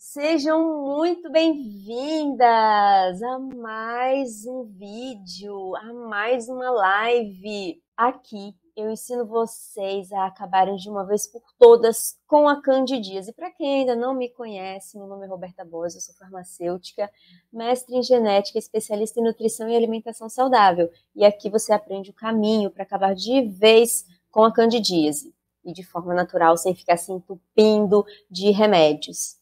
Sejam muito bem-vindas a mais um vídeo, a mais uma live. Aqui eu ensino vocês a acabarem de uma vez por todas com a candidíase. E para quem ainda não me conhece, meu nome é Roberta Boas, eu sou farmacêutica, mestre em genética, especialista em nutrição e alimentação saudável. E aqui você aprende o caminho para acabar de vez com a candidíase e de forma natural, sem ficar se entupindo de remédios.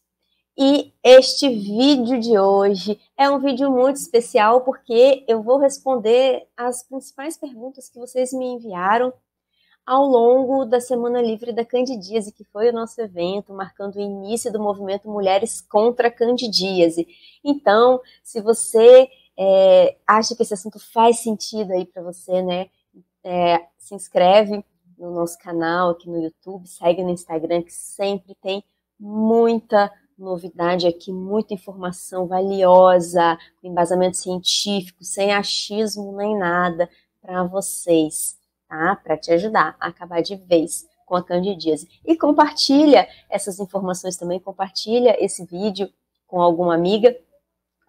E este vídeo de hoje é um vídeo muito especial porque eu vou responder as principais perguntas que vocês me enviaram ao longo da Semana Livre da Candidíase, que foi o nosso evento marcando o início do movimento Mulheres contra a Candidíase. Então, se você acha que esse assunto faz sentido aí para você, né, se inscreve no nosso canal aqui no YouTube, segue no Instagram, que sempre tem muita novidade aqui, muita informação valiosa, com embasamento científico, sem achismo nem nada para vocês, tá? Para te ajudar a acabar de vez com a candidíase. E compartilha essas informações também, compartilha esse vídeo com alguma amiga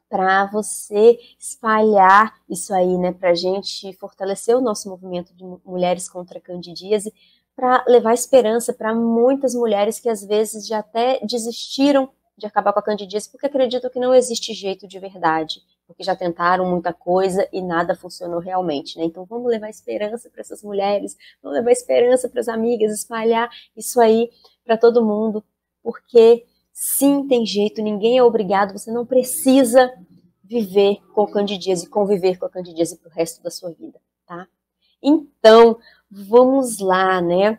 para você espalhar isso aí, né, para a gente fortalecer o nosso movimento de mulheres contra a candidíase, para levar esperança para muitas mulheres que às vezes já até desistiram de acabar com a candidíase porque acreditam que não existe jeito de verdade, porque já tentaram muita coisa e nada funcionou realmente, né? Então vamos levar esperança para essas mulheres, vamos levar esperança para as amigas, espalhar isso aí para todo mundo, porque sim, tem jeito, ninguém é obrigado, você não precisa viver com candidíase, conviver com a candidíase pro resto da sua vida, tá? Então, vamos lá, né?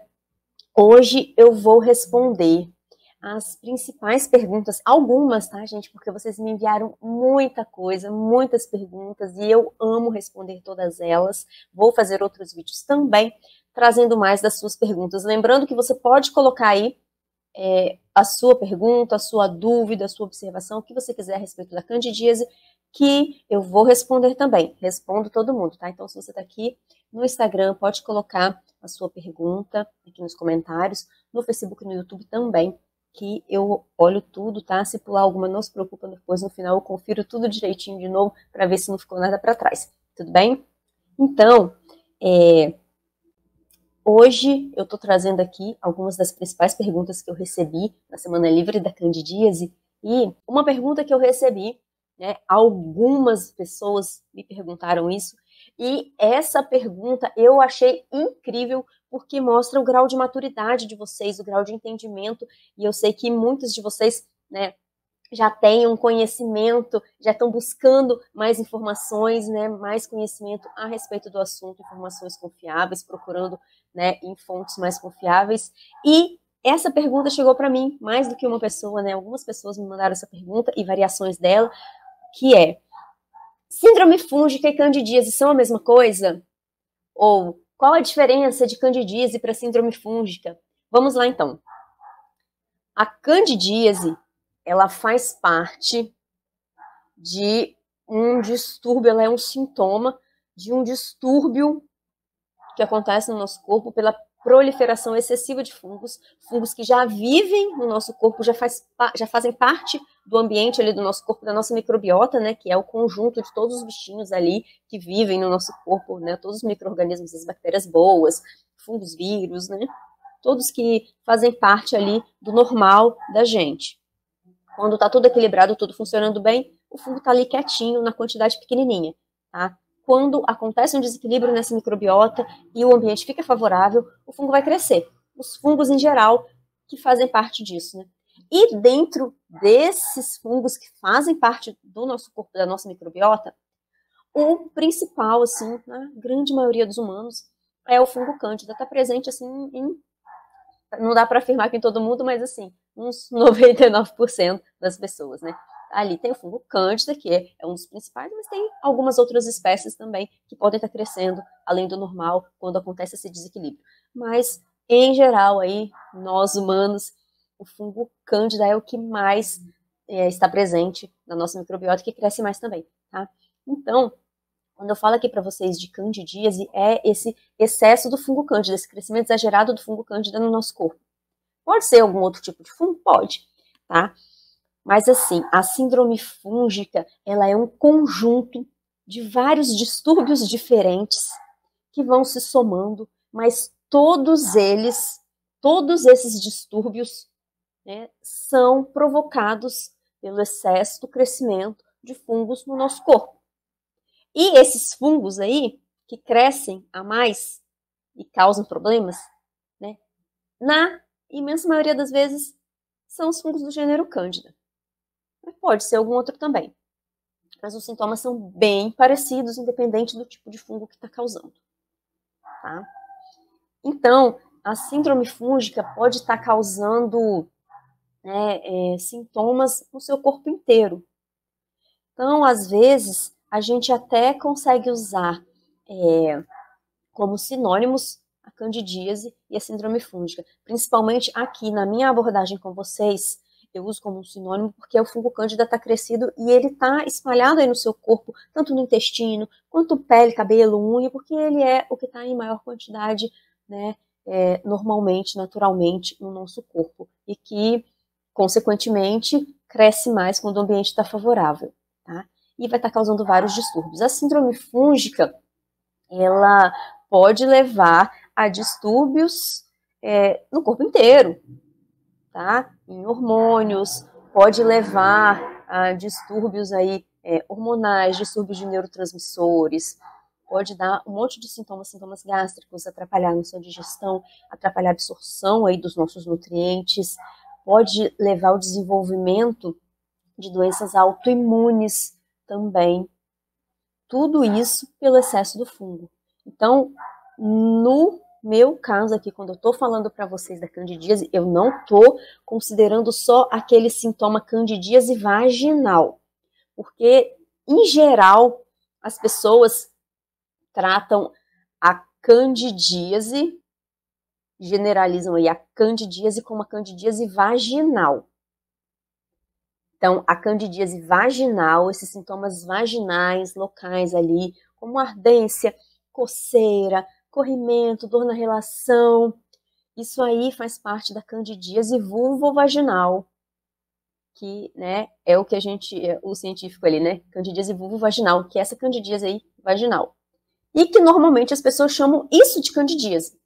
Hoje eu vou responder as principais perguntas, algumas, tá, gente? Porque vocês me enviaram muita coisa, muitas perguntas, e eu amo responder todas elas. Vou fazer outros vídeos também, trazendo mais das suas perguntas. Lembrando que você pode colocar aí a sua pergunta, a sua dúvida, a sua observação, o que você quiser a respeito da candidíase, que eu vou responder também. Respondo todo mundo, tá? Então, se você tá aqui no Instagram, pode colocar a sua pergunta aqui nos comentários, no Facebook e no YouTube também, que eu olho tudo, tá? Se pular alguma, não se preocupa, depois no final eu confiro tudo direitinho de novo para ver se não ficou nada para trás. Tudo bem? Então, hoje eu tô trazendo aqui algumas das principais perguntas que eu recebi na Semana Livre da Candidíase, e uma pergunta que eu recebi, né, algumas pessoas me perguntaram isso, e essa pergunta eu achei incrível, porque mostra o grau de maturidade de vocês, o grau de entendimento, e eu sei que muitos de vocês, né, já têm um conhecimento, já estão buscando mais informações, né, mais conhecimento a respeito do assunto, informações confiáveis, procurando, né, em fontes mais confiáveis. E essa pergunta chegou para mim, mais do que uma pessoa, né, algumas pessoas me mandaram essa pergunta e variações dela, que é: síndrome fúngica e candidíase são a mesma coisa? Ou qual a diferença de candidíase para síndrome fúngica? Vamos lá então. A candidíase, ela faz parte de um distúrbio, ela é um sintoma de um distúrbio que acontece no nosso corpo pela proliferação excessiva de fungos que já vivem no nosso corpo, já fazem parte do ambiente ali do nosso corpo, da nossa microbiota, né, que é o conjunto de todos os bichinhos ali que vivem no nosso corpo, né, todos os micro-organismos, as bactérias boas, fungos, vírus, né, todos que fazem parte ali do normal da gente. Quando tá tudo equilibrado, tudo funcionando bem, o fungo tá ali quietinho, na quantidade pequenininha, tá? Quando acontece um desequilíbrio nessa microbiota e o ambiente fica favorável, o fungo vai crescer. Os fungos, em geral, que fazem parte disso, né? E dentro desses fungos que fazem parte do nosso corpo, da nossa microbiota, o principal, assim, na grande maioria dos humanos, é o fungo cândida. Está presente, assim, não dá para afirmar que em todo mundo, mas, assim, uns 99% das pessoas, né? Ali tem o fungo cândida, que é um dos principais, mas tem algumas outras espécies também que podem estar crescendo além do normal quando acontece esse desequilíbrio. Mas, em geral, aí, nós humanos, o fungo cândida é o que mais está presente na nossa microbiota, que cresce mais também, tá? Então, quando eu falo aqui para vocês de candidíase, é esse excesso do fungo cândida, esse crescimento exagerado do fungo cândida no nosso corpo. Pode ser algum outro tipo de fungo? Pode, tá? Mas assim, a síndrome fúngica, ela é um conjunto de vários distúrbios diferentes que vão se somando, mas todos esses distúrbios, né, são provocados pelo excesso do crescimento de fungos no nosso corpo. E esses fungos aí, que crescem a mais e causam problemas, né, na imensa maioria das vezes, são os fungos do gênero Cândida. Mas pode ser algum outro também. Mas os sintomas são bem parecidos, independente do tipo de fungo que está causando. Tá? Então, a síndrome fúngica pode estar causando, né, sintomas no seu corpo inteiro. Então, às vezes, a gente até consegue usar como sinônimos a candidíase e a síndrome fúngica. Principalmente aqui na minha abordagem com vocês, eu uso como um sinônimo porque o fungo cândida está crescido e ele está espalhado aí no seu corpo, tanto no intestino, quanto pele, cabelo, unha, porque ele é o que está em maior quantidade, né, normalmente, naturalmente, no nosso corpo. E que, consequentemente, cresce mais quando o ambiente está favorável. Tá? E vai estar causando vários distúrbios. A síndrome fúngica, ela pode levar a distúrbios no corpo inteiro, tá? Em hormônios, pode levar a distúrbios aí, hormonais, distúrbios de neurotransmissores, pode dar um monte de sintomas gástricos, atrapalhar a sua digestão, atrapalhar a absorção aí dos nossos nutrientes, pode levar ao desenvolvimento de doenças autoimunes também. Tudo isso pelo excesso do fungo. Então, no meu caso aqui, quando eu estou falando para vocês da candidíase, eu não estou considerando só aquele sintoma candidíase vaginal. Porque, em geral, as pessoas tratam a candidíase, generalizam aí a candidíase como a candidíase vaginal. Então, a candidíase vaginal, esses sintomas vaginais locais ali, como ardência, coceira, corrimento, dor na relação, isso aí faz parte da candidíase vulvovaginal, que, né, é o que o científico ali, né, candidíase vulvovaginal, que é essa candidíase aí vaginal. E que normalmente as pessoas chamam isso de candidíase.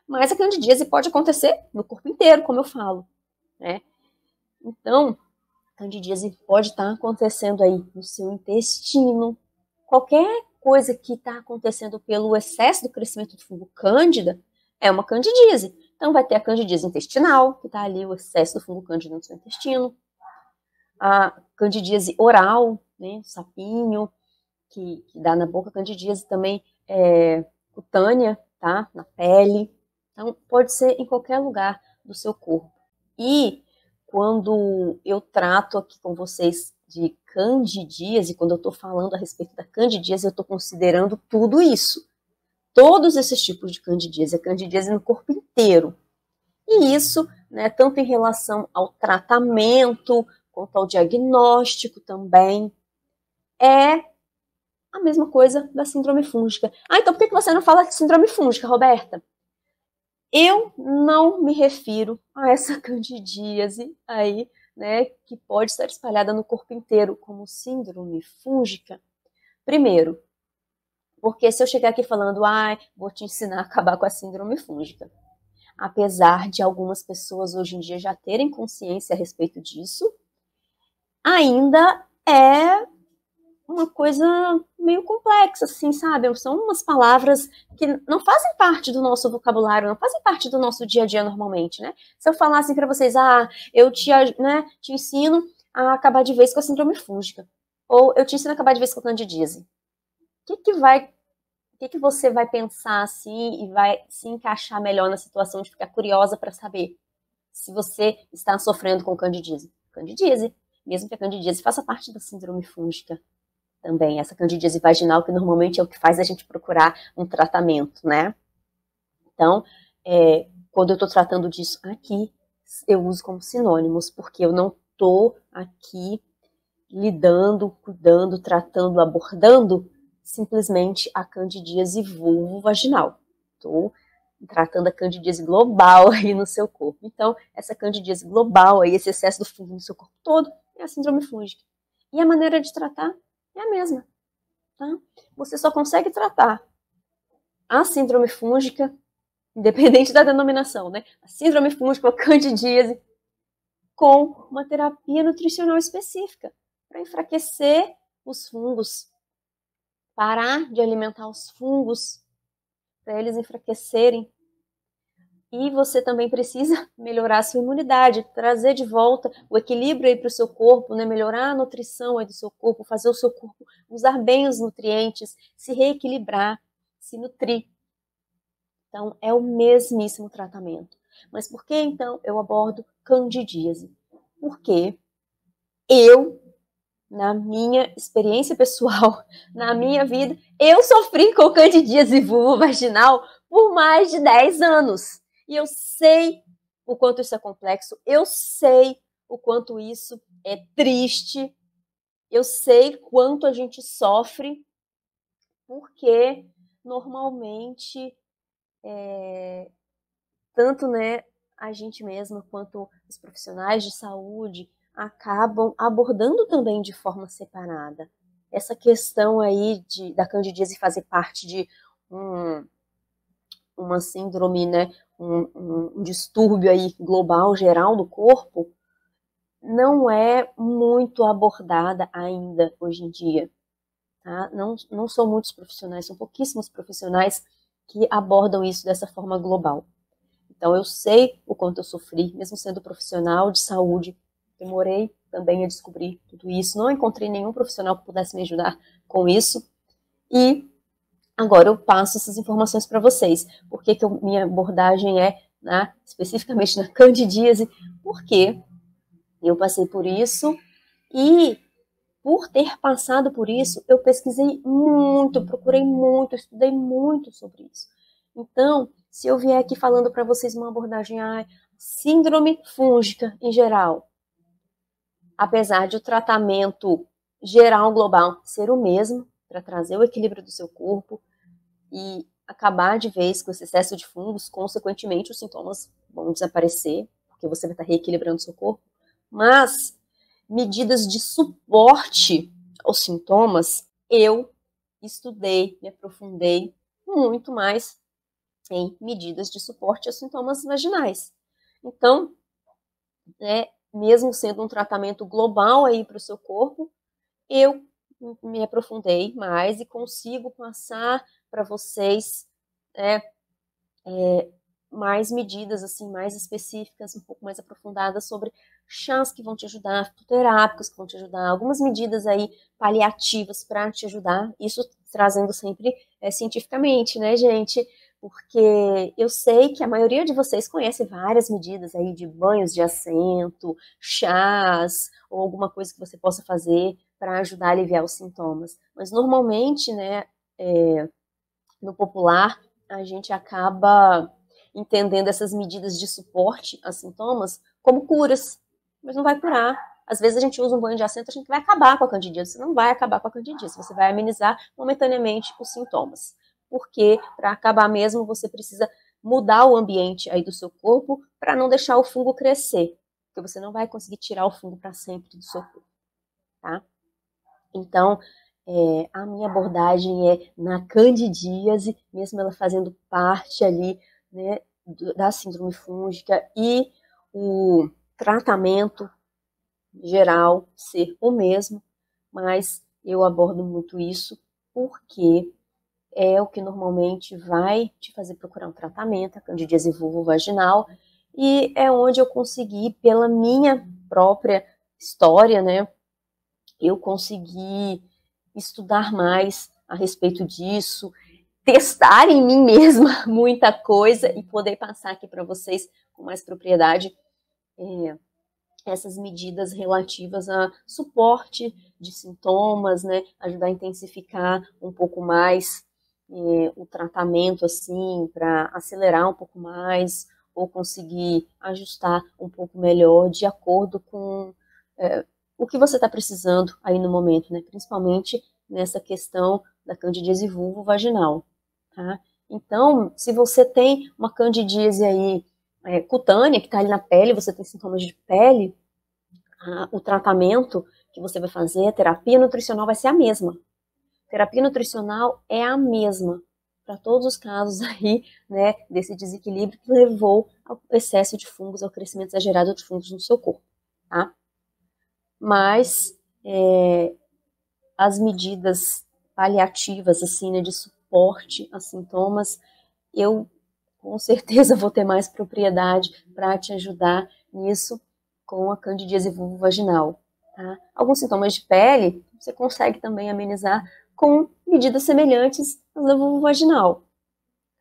Mas a candidíase pode acontecer no corpo inteiro, como eu falo, né? Então, candidíase pode estar acontecendo aí no seu intestino. Qualquer coisa que está acontecendo pelo excesso do crescimento do fungo cândida é uma candidíase. Então vai ter a candidíase intestinal, que está ali o excesso do fungo cândida no seu intestino. A candidíase oral, né, sapinho, que dá na boca. A candidíase também cutânea, tá, na pele. Então pode ser em qualquer lugar do seu corpo. E quando eu trato aqui com vocês de candidíase, quando eu estou falando a respeito da candidíase, eu estou considerando tudo isso. Todos esses tipos de candidíase, a candidíase no corpo inteiro. E isso, né, tanto em relação ao tratamento, quanto ao diagnóstico também, é a mesma coisa da síndrome fúngica. Ah, então por que você não fala de síndrome fúngica, Roberta? Eu não me refiro a essa candidíase aí, né, que pode estar espalhada no corpo inteiro como síndrome fúngica. Primeiro, porque se eu chegar aqui falando, vou te ensinar a acabar com a síndrome fúngica, apesar de algumas pessoas hoje em dia já terem consciência a respeito disso, ainda é uma coisa meio complexa, assim, sabe? São umas palavras que não fazem parte do nosso vocabulário, não fazem parte do nosso dia a dia normalmente, né? Se eu falar assim pra vocês, eu te ensino a acabar de vez com a síndrome fúngica, ou eu te ensino a acabar de vez com a candidíase, o que você vai pensar assim e vai se encaixar melhor na situação de ficar curiosa para saber se você está sofrendo com candidíase? Candidíase, mesmo que a candidíase faça parte da síndrome fúngica também, essa candidíase vaginal, que normalmente é o que faz a gente procurar um tratamento, né? Então, quando eu estou tratando disso aqui, eu uso como sinônimos, porque eu não estou aqui lidando, cuidando, tratando, abordando simplesmente a candidíase vulvovaginal. Estou tratando a candidíase global aí no seu corpo. Então, essa candidíase global aí, esse excesso do fungo no seu corpo todo, é a síndrome fúngica. E a maneira de tratar é a mesma, tá? Você só consegue tratar a síndrome fúngica, independente da denominação, né? A síndrome fúngica, a candidíase, com uma terapia nutricional específica, para enfraquecer os fungos, parar de alimentar os fungos, para eles enfraquecerem. E você também precisa melhorar a sua imunidade, trazer de volta o equilíbrio aí para o seu corpo, né? Melhorar a nutrição aí do seu corpo, fazer o seu corpo usar bem os nutrientes, se reequilibrar, se nutrir. Então, é o mesmíssimo tratamento. Mas por que, então, eu abordo candidíase? Porque eu, na minha experiência pessoal, na minha vida, eu sofri com candidíase vulvovaginal por mais de 10 anos. E eu sei o quanto isso é complexo, eu sei o quanto isso é triste, eu sei quanto a gente sofre, porque normalmente tanto, né, a gente mesma quanto os profissionais de saúde acabam abordando também de forma separada. Essa questão aí da candidíase fazer parte de uma síndrome, né, um distúrbio aí global, geral do corpo, não é muito abordada ainda hoje em dia. Tá? Não são muitos profissionais, são pouquíssimos profissionais que abordam isso dessa forma global. Então, eu sei o quanto eu sofri, mesmo sendo profissional de saúde. Demorei também a descobrir tudo isso. Não encontrei nenhum profissional que pudesse me ajudar com isso. E agora eu passo essas informações para vocês. Por que minha abordagem é, né, especificamente na candidíase? Porque eu passei por isso e, por ter passado por isso, eu pesquisei muito, procurei muito, estudei muito sobre isso. Então, se eu vier aqui falando para vocês uma abordagem, síndrome fúngica em geral, apesar de o tratamento geral global ser o mesmo, para trazer o equilíbrio do seu corpo e acabar de vez com esse excesso de fungos, consequentemente os sintomas vão desaparecer, porque você vai estar reequilibrando o seu corpo, mas medidas de suporte aos sintomas, eu estudei, me aprofundei muito mais em medidas de suporte aos sintomas vaginais. Então, né, mesmo sendo um tratamento global aí para o seu corpo, eu me aprofundei mais e consigo passar para vocês mais medidas assim, mais específicas, um pouco mais aprofundadas sobre chás que vão te ajudar, fitoterápicos que vão te ajudar, algumas medidas aí paliativas para te ajudar, isso trazendo sempre cientificamente, né, gente? Porque eu sei que a maioria de vocês conhece várias medidas aí de banhos de assento, chás, ou alguma coisa que você possa fazer para ajudar a aliviar os sintomas. Mas normalmente, né, no popular, a gente acaba entendendo essas medidas de suporte a sintomas como curas, mas não vai curar. Às vezes a gente usa um banho de assento, a gente vai acabar com a candidíase. Você não vai acabar com a candidíase, você vai amenizar momentaneamente os sintomas. Porque para acabar mesmo, você precisa mudar o ambiente aí do seu corpo para não deixar o fungo crescer, porque você não vai conseguir tirar o fungo para sempre do seu corpo, tá? Então, a minha abordagem é na candidíase, mesmo ela fazendo parte ali, né, da síndrome fúngica, e o tratamento geral ser o mesmo, mas eu abordo muito isso porque é o que normalmente vai te fazer procurar um tratamento, a candidíase vulvovaginal, e é onde eu consegui, pela minha própria história, né, eu consegui estudar mais a respeito disso, testar em mim mesma muita coisa e poder passar aqui para vocês com mais propriedade essas medidas relativas a suporte de sintomas, né, ajudar a intensificar um pouco mais o tratamento, assim, para acelerar um pouco mais ou conseguir ajustar um pouco melhor de acordo com o que você está precisando aí no momento, né, principalmente nessa questão da candidíase vulvovaginal, tá? Então, se você tem uma candidíase aí cutânea, que está ali na pele, você tem sintomas de pele, o tratamento que você vai fazer, a terapia nutricional vai ser a mesma. A terapia nutricional é a mesma para todos os casos aí, né, desse desequilíbrio que levou ao excesso de fungos, ao crescimento exagerado de fungos no seu corpo, tá? Mas as medidas paliativas, assim, né, de suporte a sintomas, eu com certeza vou ter mais propriedade para te ajudar nisso com a candidíase vulvovaginal, tá? Alguns sintomas de pele você consegue também amenizar com medidas semelhantes às da vulvovaginal,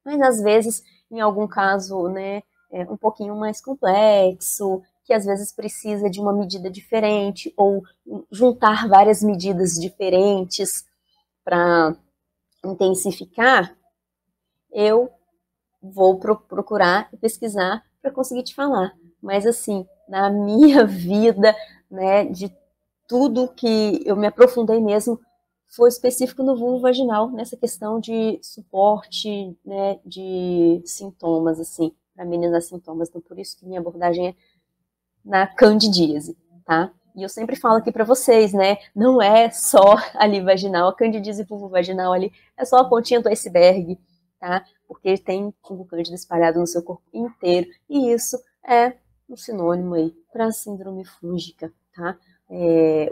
mas às vezes, em algum caso, né, um pouquinho mais complexo, que às vezes precisa de uma medida diferente ou juntar várias medidas diferentes para intensificar, eu vou procurar e pesquisar para conseguir te falar. Mas assim, na minha vida, né, de tudo que eu me aprofundei mesmo, foi específico no vulvo vaginal, nessa questão de suporte, né, de sintomas, assim, para amenizar sintomas. Então, por isso que minha abordagem é na candidíase, tá? E eu sempre falo aqui para vocês, né, não é só ali vaginal, a candidíase vulvovaginal ali é só a pontinha do iceberg, tá? Porque tem fungo cândida espalhado no seu corpo inteiro, e isso é um sinônimo aí para síndrome fúngica, tá?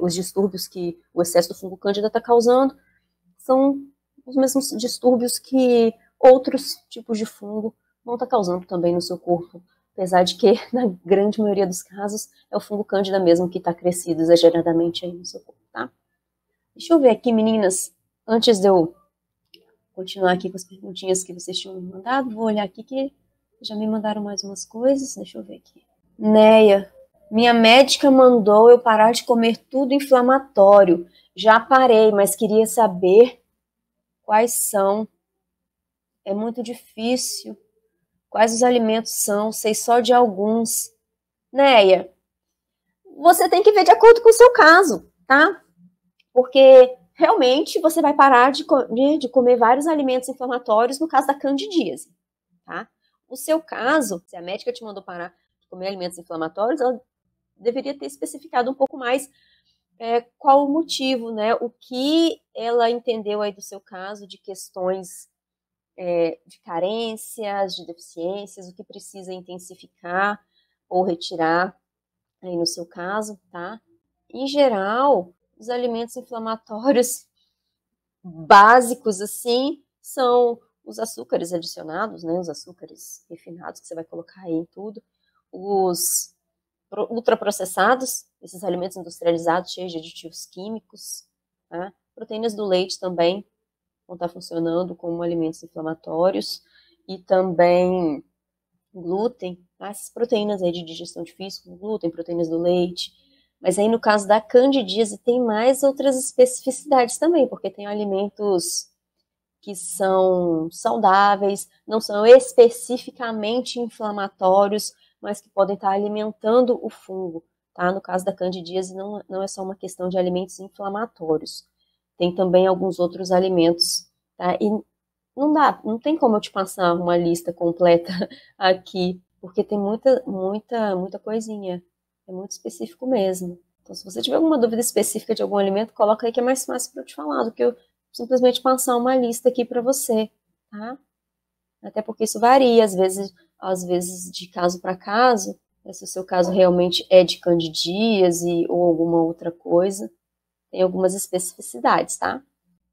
Os distúrbios que o excesso do fungo cândida está causando são os mesmos distúrbios que outros tipos de fungo vão estar causando também no seu corpo, apesar de que, na grande maioria dos casos, é o fungo cândida mesmo que está crescido exageradamente aí no seu corpo, tá? Deixa eu ver aqui, meninas, antes de eu continuar aqui com as perguntinhas que vocês tinham me mandado, vou olhar aqui que já me mandaram mais umas coisas, deixa eu ver aqui. Neia, minha médica mandou eu parar de comer tudo inflamatório. Já parei, mas queria saber quais são. É muito difícil. Quais os alimentos são? Sei só de alguns. Neia, você tem que ver de acordo com o seu caso, tá? Porque realmente você vai parar de comer vários alimentos inflamatórios no caso da candidíase, tá? O seu caso, se a médica te mandou parar de comer alimentos inflamatórios, ela deveria ter especificado um pouco mais qual o motivo, né? O que ela entendeu aí do seu caso de questões de carências, de deficiências, o que precisa intensificar ou retirar aí no seu caso, tá? Em geral, os alimentos inflamatórios básicos, assim, são os açúcares adicionados, né? Os açúcares refinados que você vai colocar aí em tudo, os ultraprocessados, esses alimentos industrializados cheios de aditivos químicos, tá? Proteínas do leite também vão estar funcionando como alimentos inflamatórios, e também glúten, tá? Essas proteínas aí de digestão difícil, como glúten, proteínas do leite. Mas aí no caso da candidíase tem mais outras especificidades também, porque tem alimentos que são saudáveis, não são especificamente inflamatórios, mas que podem estar alimentando o fungo, tá? No caso da candidíase não é só uma questão de alimentos inflamatórios. Tem também alguns outros alimentos, tá? E não tem como eu te passar uma lista completa aqui, porque tem muita coisinha. É muito específico mesmo. Então, se você tiver alguma dúvida específica de algum alimento, coloca aí que é mais fácil para eu te falar do que eu simplesmente passar uma lista aqui para você, tá? Até porque isso varia, às vezes de caso para caso, se o seu caso realmente é de candidíase ou alguma outra coisa, tem algumas especificidades, tá?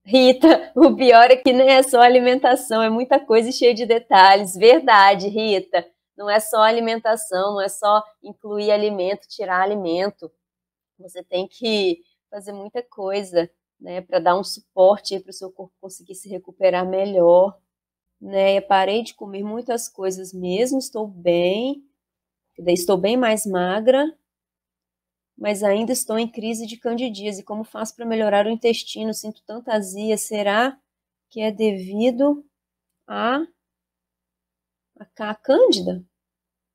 Rita, o pior é que não é só alimentação, é muita coisa e cheia de detalhes. Verdade, Rita. Não é só alimentação, não é só incluir alimento, tirar alimento. Você tem que fazer muita coisa, né, para dar um suporte para o seu corpo conseguir se recuperar melhor. Né? Eu parei de comer muitas coisas mesmo, estou bem mais magra, mas ainda estou em crise de candidíase. Como faço para melhorar o intestino? Sinto tanta azia. Será que é devido a cândida?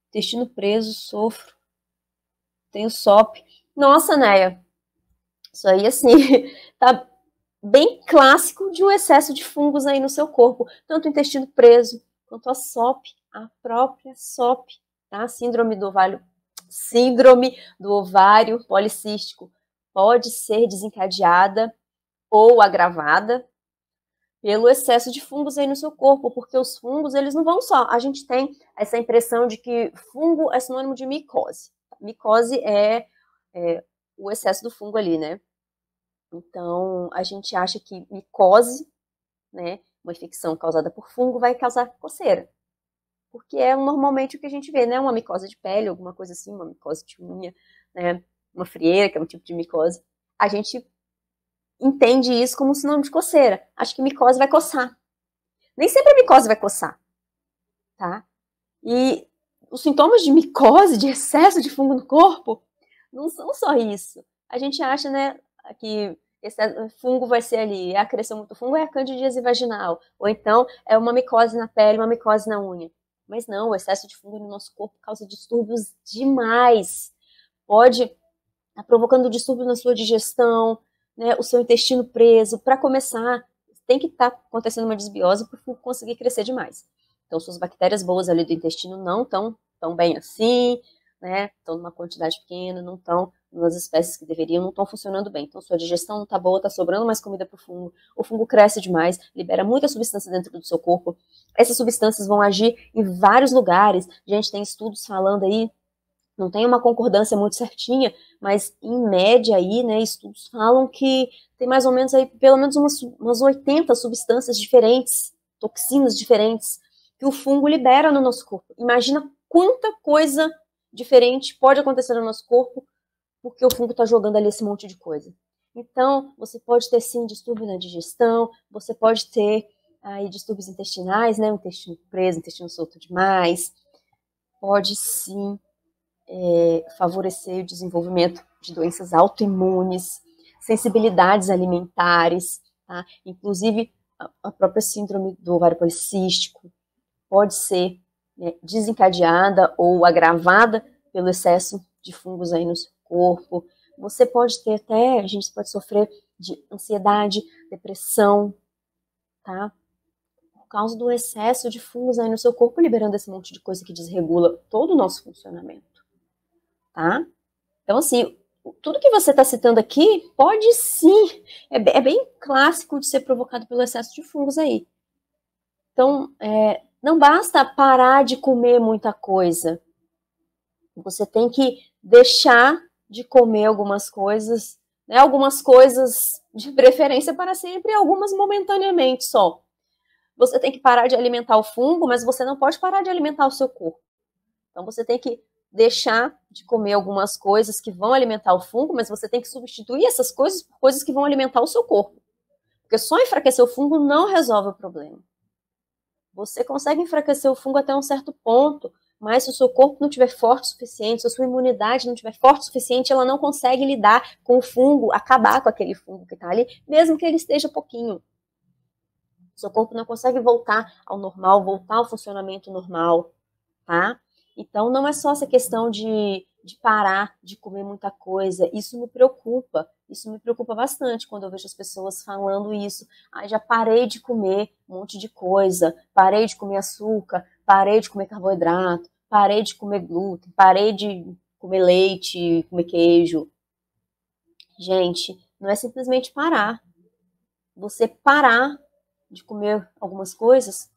Intestino preso, sofro. Tenho SOP. Nossa, Néia, isso aí assim, tá bem clássico de um excesso de fungos aí no seu corpo, tanto o intestino preso, quanto a SOP, a própria SOP, tá? Síndrome do ovário policístico pode ser desencadeada ou agravada pelo excesso de fungos aí no seu corpo, porque os fungos, eles não vão só. A gente tem essa impressão de que fungo é sinônimo de micose. Micose é o excesso do fungo ali, né? Então, a gente acha que micose, né, uma infecção causada por fungo, vai causar coceira. Porque é normalmente o que a gente vê, né? Uma micose de pele, alguma coisa assim, uma micose de unha, né? Uma frieira, que é um tipo de micose. A gente entende isso como sinônimo de coceira. Acho que micose vai coçar. Nem sempre a micose vai coçar, tá? E os sintomas de micose, de excesso de fungo no corpo, não são só isso. A gente acha, né, que esse fungo vai ser ali, cresceu muito fungo, é a candidíase vaginal. Ou então é uma micose na pele, uma micose na unha. Mas não, o excesso de fungo no nosso corpo causa distúrbios demais. Pode estar provocando distúrbios na sua digestão, né, o seu intestino preso. Para começar, tem que estar acontecendo uma desbiose para o fungo conseguir crescer demais. Então, suas bactérias boas ali do intestino não estão tão bem assim, né? Estão numa quantidade pequena, não estão nas espécies que deveriam, não estão funcionando bem. Então, sua digestão não está boa, está sobrando mais comida para o fungo cresce demais, libera muita substância dentro do seu corpo. Essas substâncias vão agir em vários lugares. A gente tem estudos falando aí, não tem uma concordância muito certinha, mas em média aí, né, estudos falam que tem mais ou menos aí, pelo menos umas 80 substâncias diferentes, toxinas diferentes, que o fungo libera no nosso corpo. Imagina quanta coisa diferente pode acontecer no nosso corpo porque o fungo está jogando ali esse monte de coisa. Então, você pode ter sim distúrbio na digestão, você pode ter aí distúrbios intestinais, né, o intestino preso, o intestino solto demais, pode sim favorecer o desenvolvimento de doenças autoimunes, sensibilidades alimentares, tá? Inclusive a própria síndrome do ovário policístico pode ser, né, desencadeada ou agravada pelo excesso de fungos aí no seu corpo. Você pode ter até, a gente pode sofrer de ansiedade, depressão, tá? Por causa do excesso de fungos aí no seu corpo, liberando esse monte de coisa que desregula todo o nosso funcionamento. Tá? Então, assim, tudo que você está citando aqui pode sim, é bem clássico de ser provocado pelo excesso de fungos aí. Então, não basta parar de comer muita coisa. Você tem que deixar de comer algumas coisas, né? Algumas coisas de preferência para sempre, algumas momentaneamente só. Você tem que parar de alimentar o fungo, mas você não pode parar de alimentar o seu corpo. Então, você tem que deixar de comer algumas coisas que vão alimentar o fungo, mas você tem que substituir essas coisas por coisas que vão alimentar o seu corpo. Porque só enfraquecer o fungo não resolve o problema. Você consegue enfraquecer o fungo até um certo ponto, mas se o seu corpo não estiver forte o suficiente, se a sua imunidade não estiver forte o suficiente, ela não consegue lidar com o fungo, acabar com aquele fungo que está ali, mesmo que ele esteja pouquinho. O seu corpo não consegue voltar ao normal, voltar ao funcionamento normal, tá? Então, não é só essa questão de parar de comer muita coisa. Isso me preocupa bastante quando eu vejo as pessoas falando isso. Já parei de comer um monte de coisa, parei de comer açúcar, parei de comer carboidrato, parei de comer glúten, parei de comer leite, comer queijo. Gente, não é simplesmente parar. Você parar de comer algumas coisas,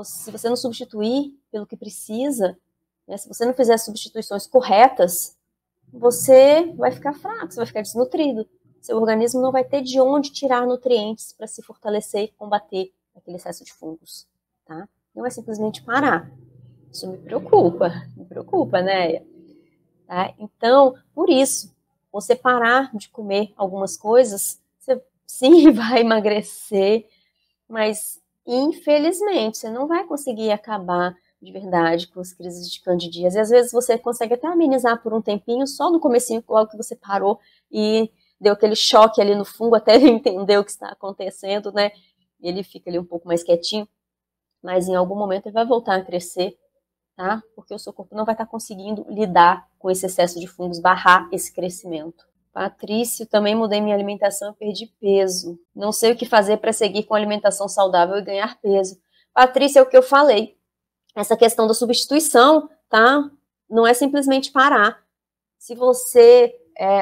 se você não substituir pelo que precisa, né, se você não fizer as substituições corretas, você vai ficar fraco, você vai ficar desnutrido. Seu organismo não vai ter de onde tirar nutrientes para se fortalecer e combater aquele excesso de fungos. Tá? Não é simplesmente parar. Isso me preocupa, né? Tá? Então, por isso, você parar de comer algumas coisas, você sim vai emagrecer, mas infelizmente você não vai conseguir acabar de verdade com as crises de candidíase. Às vezes você consegue até amenizar por um tempinho, só no comecinho, logo que você parou e deu aquele choque ali no fungo até ele entender o que está acontecendo, né? Ele fica ali um pouco mais quietinho, mas em algum momento ele vai voltar a crescer, tá? Porque o seu corpo não vai estar conseguindo lidar com esse excesso de fungos, barrar esse crescimento. Patrício, também mudei minha alimentação e perdi peso. Não sei o que fazer para seguir com alimentação saudável e ganhar peso. Patrícia, é o que eu falei. Essa questão da substituição, tá? Não é simplesmente parar. Se você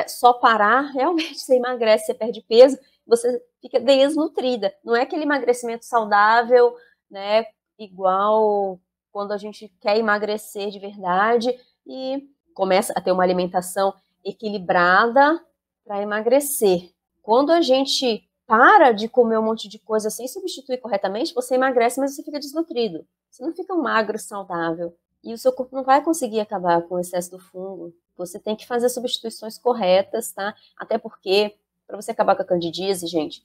só parar, realmente você emagrece, você perde peso, você fica desnutrida. Não é aquele emagrecimento saudável, né? Igual quando a gente quer emagrecer de verdade e começa a ter uma alimentação equilibrada para emagrecer. Quando a gente para de comer um monte de coisa sem substituir corretamente, você emagrece, mas você fica desnutrido. Você não fica um magro saudável. E o seu corpo não vai conseguir acabar com o excesso do fungo. Você tem que fazer substituições corretas, tá? Até porque, para você acabar com a candidíase, gente,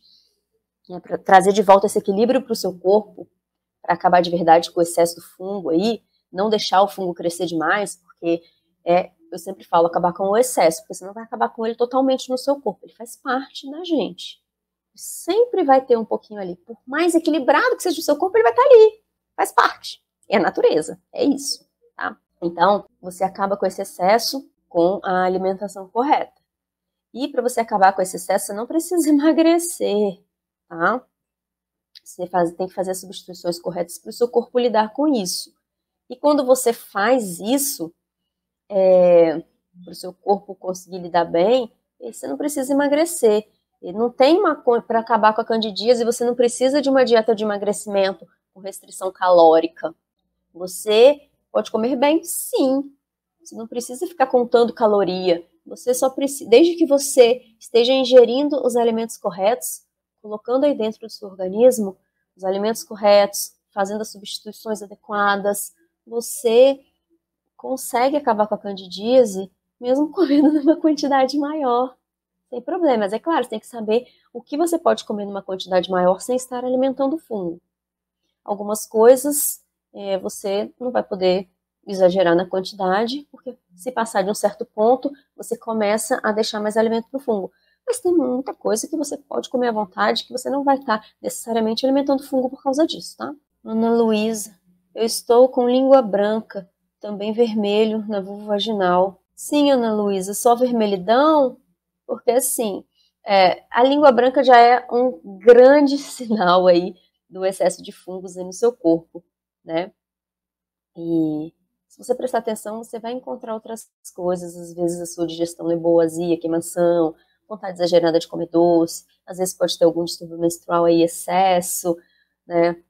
para trazer de volta esse equilíbrio para o seu corpo, para acabar de verdade com o excesso do fungo aí, não deixar o fungo crescer demais, porque eu sempre falo, acabar com o excesso, porque você não vai acabar com ele totalmente no seu corpo. Ele faz parte da gente. Sempre vai ter um pouquinho ali. Por mais equilibrado que seja o seu corpo, ele vai estar ali. Faz parte. É a natureza. É isso. Tá? Então, você acaba com esse excesso com a alimentação correta. E para você acabar com esse excesso, você não precisa emagrecer, tá? Você tem que fazer as substituições corretas para o seu corpo lidar com isso. E quando você faz isso, para o seu corpo conseguir lidar bem, você não precisa emagrecer. E não tem uma coisa para acabar com a candidíase, você não precisa de uma dieta de emagrecimento com restrição calórica. Você pode comer bem, sim. Você não precisa ficar contando caloria. Você só precisa, desde que você esteja ingerindo os alimentos corretos, colocando aí dentro do seu organismo os alimentos corretos, fazendo as substituições adequadas, você consegue acabar com a candidíase mesmo comendo numa quantidade maior. Sem problemas. É claro, você tem que saber o que você pode comer numa quantidade maior sem estar alimentando o fungo. Algumas coisas você não vai poder exagerar na quantidade, porque se passar de um certo ponto, você começa a deixar mais alimento para o fungo. Mas tem muita coisa que você pode comer à vontade, que você não vai estar necessariamente alimentando o fungo por causa disso, tá? Ana Luísa, eu estou com língua branca, também vermelho na vulva vaginal. Sim, Ana Luísa, só vermelhidão? Porque assim, a língua branca já é um grande sinal aí do excesso de fungos aí no seu corpo, né? E se você prestar atenção, você vai encontrar outras coisas. Às vezes a sua digestão é boa, azia, queimação, vontade exagerada de comer doce. Às vezes pode ter algum distúrbio menstrual aí, excesso, né?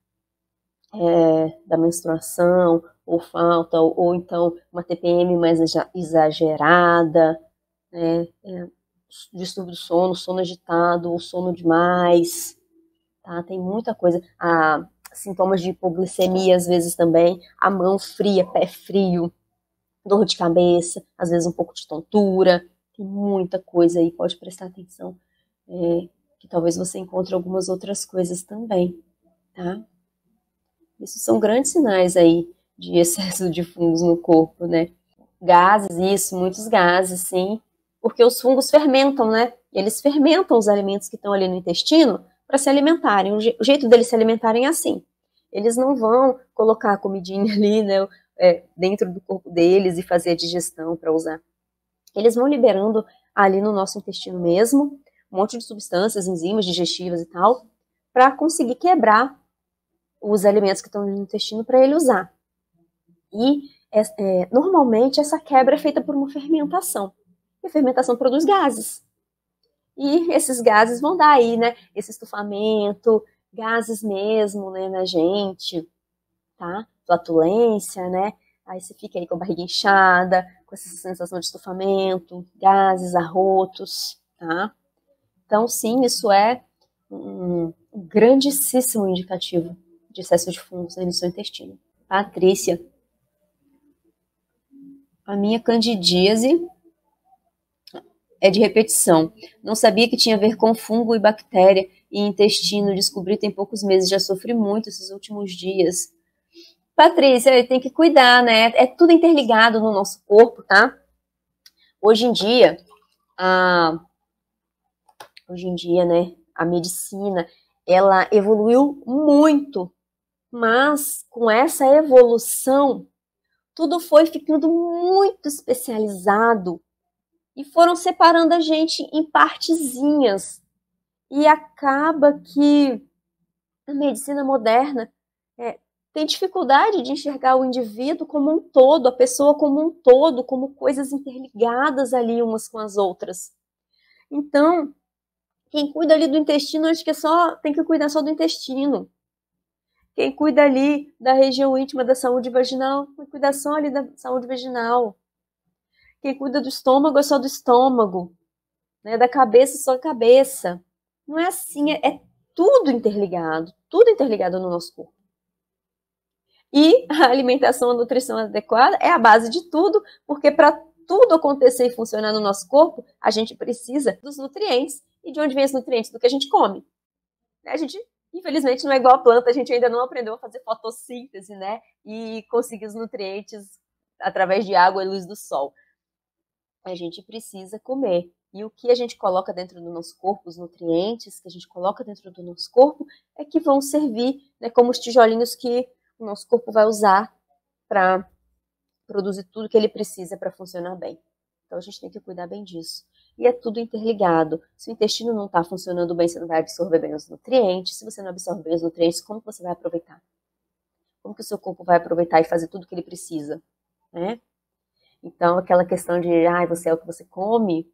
Da menstruação, ou falta, ou então uma TPM mais exagerada, né? Distúrbio do sono, sono agitado, ou sono demais, tá? Tem muita coisa. Sintomas de hipoglicemia, às vezes também, a mão fria, pé frio, dor de cabeça, às vezes um pouco de tontura, tem muita coisa aí, pode prestar atenção, que talvez você encontre algumas outras coisas também, tá? Isso são grandes sinais aí de excesso de fungos no corpo, né? Gases, isso, muitos gases, sim, porque os fungos fermentam, né? Eles fermentam os alimentos que estão ali no intestino para se alimentarem. O jeito deles se alimentarem é assim. Eles não vão colocar a comidinha ali, né, dentro do corpo deles e fazer a digestão para usar. Eles vão liberando ali no nosso intestino mesmo um monte de substâncias, enzimas digestivas e tal, para conseguir quebrar os alimentos que estão no intestino para ele usar. E normalmente essa quebra é feita por uma fermentação. E a fermentação produz gases. E esses gases vão dar aí, né, esse estufamento, gases mesmo, né, na gente, tá? Flatulência, né? Aí você fica aí com a barriga inchada, com essa sensação de estufamento, gases, arrotos, tá? Então, sim, isso é um grandíssimo indicativo de excesso de fungos aí no seu intestino. Patrícia, a minha candidíase é de repetição. Não sabia que tinha a ver com fungo e bactéria e intestino. Descobri tem poucos meses, já sofri muito esses últimos dias. Patrícia, tem que cuidar, né? É tudo interligado no nosso corpo, tá? Hoje em dia, né, a medicina, ela evoluiu muito, mas com essa evolução, tudo foi ficando muito especializado e foram separando a gente em partezinhas. E acaba que a medicina moderna tem dificuldade de enxergar o indivíduo como um todo, a pessoa como um todo, como coisas interligadas ali umas com as outras. Então, quem cuida ali do intestino, acho que tem que cuidar só do intestino. Quem cuida ali da região íntima da saúde vaginal, tem que cuidar só ali da saúde vaginal. Quem cuida do estômago é só do estômago, né? Da cabeça, só da cabeça. Não é assim, é tudo interligado no nosso corpo. E a alimentação, a nutrição adequada é a base de tudo, porque para tudo acontecer e funcionar no nosso corpo, a gente precisa dos nutrientes. E de onde vem os nutrientes? Do que a gente come. A gente, infelizmente, não é igual a planta, a gente ainda não aprendeu a fazer fotossíntese, né? E conseguir os nutrientes através de água e luz do sol. A gente precisa comer. E o que a gente coloca dentro do nosso corpo, os nutrientes que a gente coloca dentro do nosso corpo, é que vão servir, né, como os tijolinhos que o nosso corpo vai usar para produzir tudo que ele precisa para funcionar bem. Então a gente tem que cuidar bem disso. E é tudo interligado. Se o intestino não está funcionando bem, você não vai absorver bem os nutrientes. Se você não absorve bem os nutrientes, como você vai aproveitar? Como que o seu corpo vai aproveitar e fazer tudo que ele precisa, né? Então, aquela questão de, você é o que você come,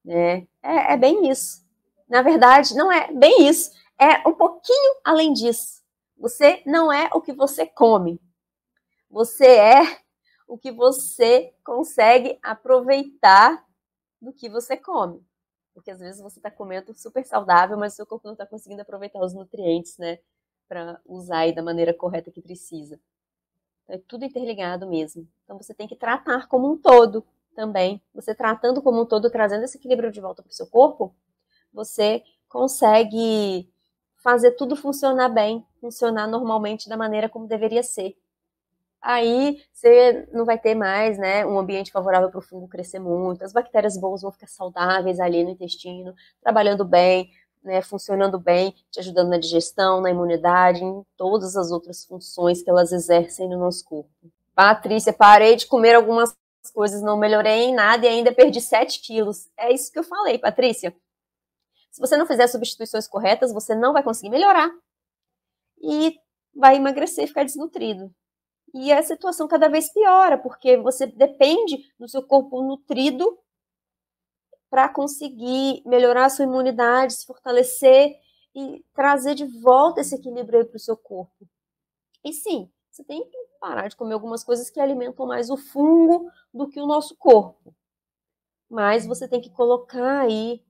né? É bem isso. Na verdade, não é bem isso. É um pouquinho além disso. Você não é o que você come. Você é o que você consegue aproveitar do que você come. Porque às vezes você está comendo super saudável, mas o seu corpo não está conseguindo aproveitar os nutrientes, né? Para usar aí da maneira correta que precisa. Então, é tudo interligado mesmo. Então você tem que tratar como um todo também. Você tratando como um todo, trazendo esse equilíbrio de volta para o seu corpo, você consegue fazer tudo funcionar bem, funcionar normalmente da maneira como deveria ser. Aí você não vai ter mais, né, um ambiente favorável para o fungo crescer muito, as bactérias boas vão ficar saudáveis ali no intestino, trabalhando bem, né, funcionando bem, te ajudando na digestão, na imunidade, em todas as outras funções que elas exercem no nosso corpo. Patrícia, parei de comer algumas coisas, não melhorei em nada e ainda perdi 7 quilos. É isso que eu falei, Patrícia. Se você não fizer as substituições corretas, você não vai conseguir melhorar e vai emagrecer e ficar desnutrido. E a situação cada vez piora, porque você depende do seu corpo nutrido para conseguir melhorar a sua imunidade, se fortalecer e trazer de volta esse equilíbrio aí para o seu corpo. E sim, você tem que parar de comer algumas coisas que alimentam mais o fungo do que o nosso corpo. Mas você tem que colocar aí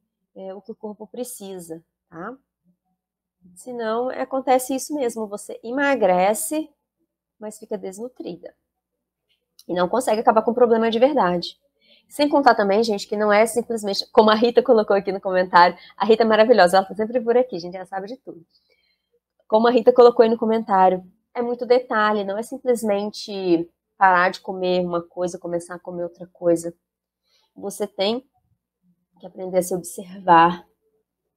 o que o corpo precisa, tá? Senão acontece isso mesmo, você emagrece, mas fica desnutrida. E não consegue acabar com o problema de verdade. Sem contar também, gente, que não é simplesmente, como a Rita colocou aqui no comentário, a Rita é maravilhosa, ela tá sempre por aqui, gente, ela sabe de tudo. Como a Rita colocou aí no comentário, é muito detalhe, não é simplesmente parar de comer uma coisa, começar a comer outra coisa. Você tem que aprender a se observar,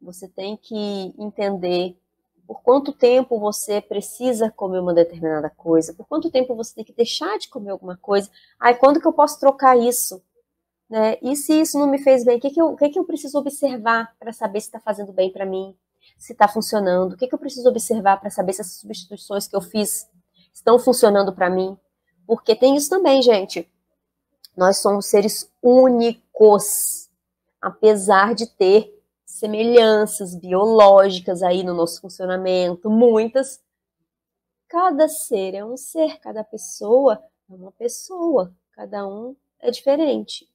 você tem que entender por quanto tempo você precisa comer uma determinada coisa, por quanto tempo você tem que deixar de comer alguma coisa. Quando que eu posso trocar isso? Né? E se isso não me fez bem, o que eu preciso observar para saber se está fazendo bem para mim? Se está funcionando? O que eu preciso observar para saber se essas substituições que eu fiz estão funcionando para mim? Porque tem isso também, gente. Nós somos seres únicos, apesar de ter semelhanças biológicas aí no nosso funcionamento, muitas. Cada ser é um ser, cada pessoa é uma pessoa, cada um é diferente.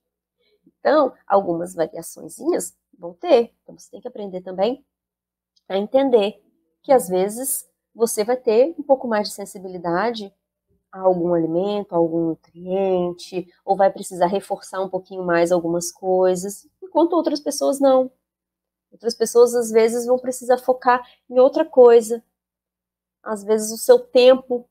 Então, algumas variaçõezinhas vão ter. Então, você tem que aprender também a entender que, às vezes, você vai ter um pouco mais de sensibilidade a algum alimento, a algum nutriente, ou vai precisar reforçar um pouquinho mais algumas coisas, enquanto outras pessoas não. Outras pessoas, às vezes, vão precisar focar em outra coisa. Às vezes, o seu tempo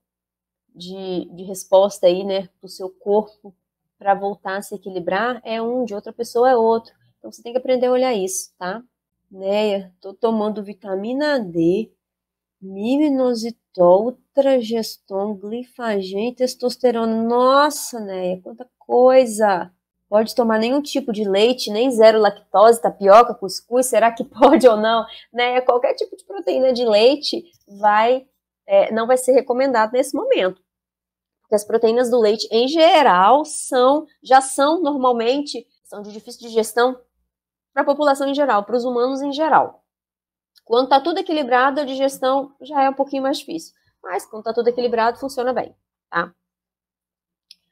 de resposta aí, né, do seu corpo para voltar a se equilibrar é um, de outra pessoa é outro. Então você tem que aprender a olhar isso, tá? Neia, tô tomando vitamina D, minoxidil, ultrageston, glifagem, testosterona. Nossa, Neia, quanta coisa! pode tomar nenhum tipo de leite, nem zero lactose, tapioca, cuscuz, será que pode ou não? Né? Qualquer tipo de proteína de leite não vai ser recomendado nesse momento. Porque as proteínas do leite, em geral, já são normalmente são de difícil digestão para a população em geral, para os humanos em geral. Quando está tudo equilibrado, a digestão já é um pouquinho mais difícil. Mas quando está tudo equilibrado, funciona bem, tá?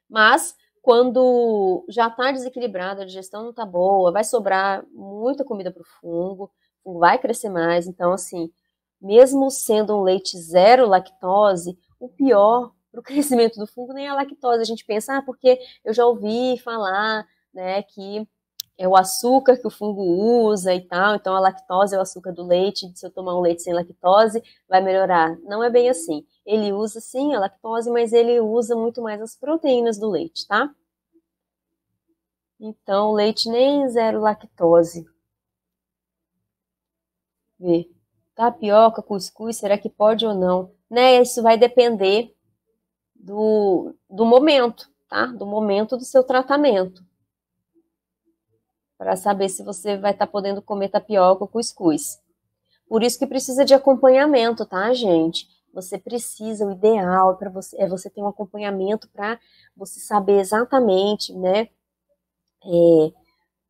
Mas quando já está desequilibrado, a digestão não está boa, vai sobrar muita comida para o fungo vai crescer mais. Então, assim, mesmo sendo um leite zero lactose, o pior para o crescimento do fungo nem é a lactose. A gente pensa, porque eu já ouvi falar, né, que é o açúcar que o fungo usa e tal, então a lactose é o açúcar do leite, se eu tomar um leite sem lactose, vai melhorar. Não é bem assim. Ele usa sim a lactose, mas ele usa muito mais as proteínas do leite, tá? Então, leite nem zero lactose. Vê. Tapioca, cuscuz, será que pode ou não? Né? Isso vai depender do momento, tá? Do momento do seu tratamento. Para saber se você vai estar podendo comer tapioca ou cuscuz. Por isso que precisa de acompanhamento, tá, gente? Você precisa, o ideal para você é você ter um acompanhamento para você saber exatamente, né,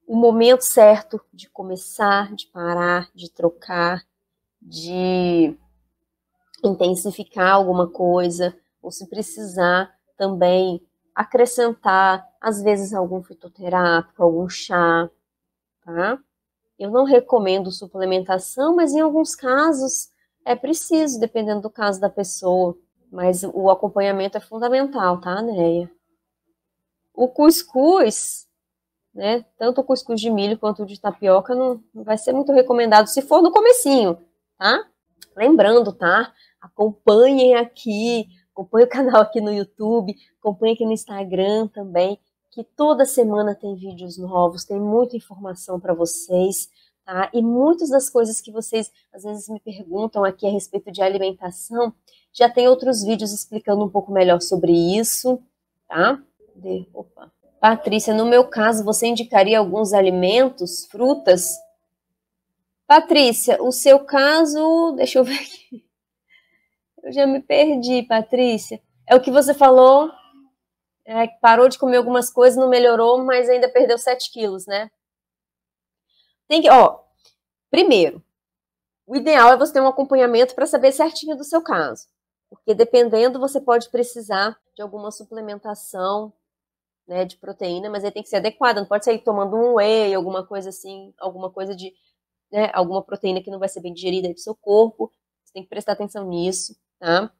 o momento certo de começar, de parar, de trocar, de intensificar alguma coisa, ou se precisar também acrescentar, às vezes, algum fitoterápico, algum chá, tá? Eu não recomendo suplementação, mas em alguns casos é preciso, dependendo do caso da pessoa. Mas o acompanhamento é fundamental, tá, Neia? O cuscuz, né? Tanto o cuscuz de milho quanto o de tapioca não vai ser muito recomendado se for no comecinho, tá? Lembrando, tá? Acompanhem aqui, acompanhe o canal aqui no YouTube, acompanhe aqui no Instagram também, que toda semana tem vídeos novos, tem muita informação para vocês, tá? E muitas das coisas que vocês às vezes me perguntam aqui a respeito de alimentação, já tem outros vídeos explicando um pouco melhor sobre isso, tá? Opa. Patrícia, no meu caso, você indicaria alguns alimentos, frutas? Patrícia, o seu caso, deixa eu ver aqui. Eu já me perdi, Patrícia. É o que você falou, que parou de comer algumas coisas, não melhorou, mas ainda perdeu 7 quilos, né? Tem que, primeiro, o ideal é você ter um acompanhamento para saber certinho do seu caso. Porque dependendo, você pode precisar de alguma suplementação, né, de proteína, mas aí tem que ser adequada, não pode sair tomando um whey, alguma coisa assim, alguma coisa de, né, alguma proteína que não vai ser bem digerida aí do seu corpo. Você tem que prestar atenção nisso, tá?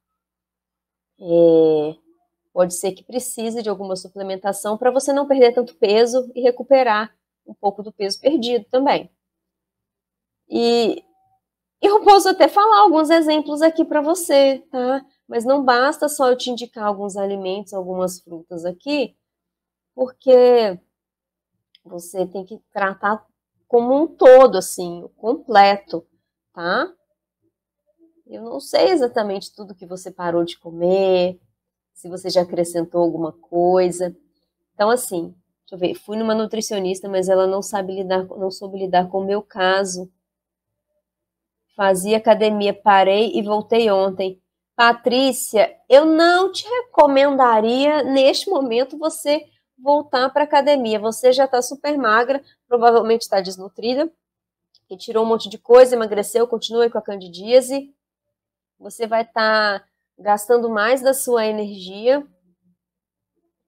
Pode ser que precise de alguma suplementação para você não perder tanto peso e recuperar um pouco do peso perdido também. E eu posso até falar alguns exemplos aqui para você, tá? Mas não basta só eu te indicar alguns alimentos, algumas frutas aqui, porque você tem que tratar como um todo, assim, completo, tá? Eu não sei exatamente tudo que você parou de comer, se você já acrescentou alguma coisa. Então, assim, deixa eu ver, fui numa nutricionista, mas ela não soube lidar com o meu caso. Fazia academia, parei e voltei ontem. Patrícia, eu não te recomendaria neste momento você voltar para academia. Você já está super magra, provavelmente está desnutrida, que tirou um monte de coisa, emagreceu, continua com a candidíase. Você vai estar gastando mais da sua energia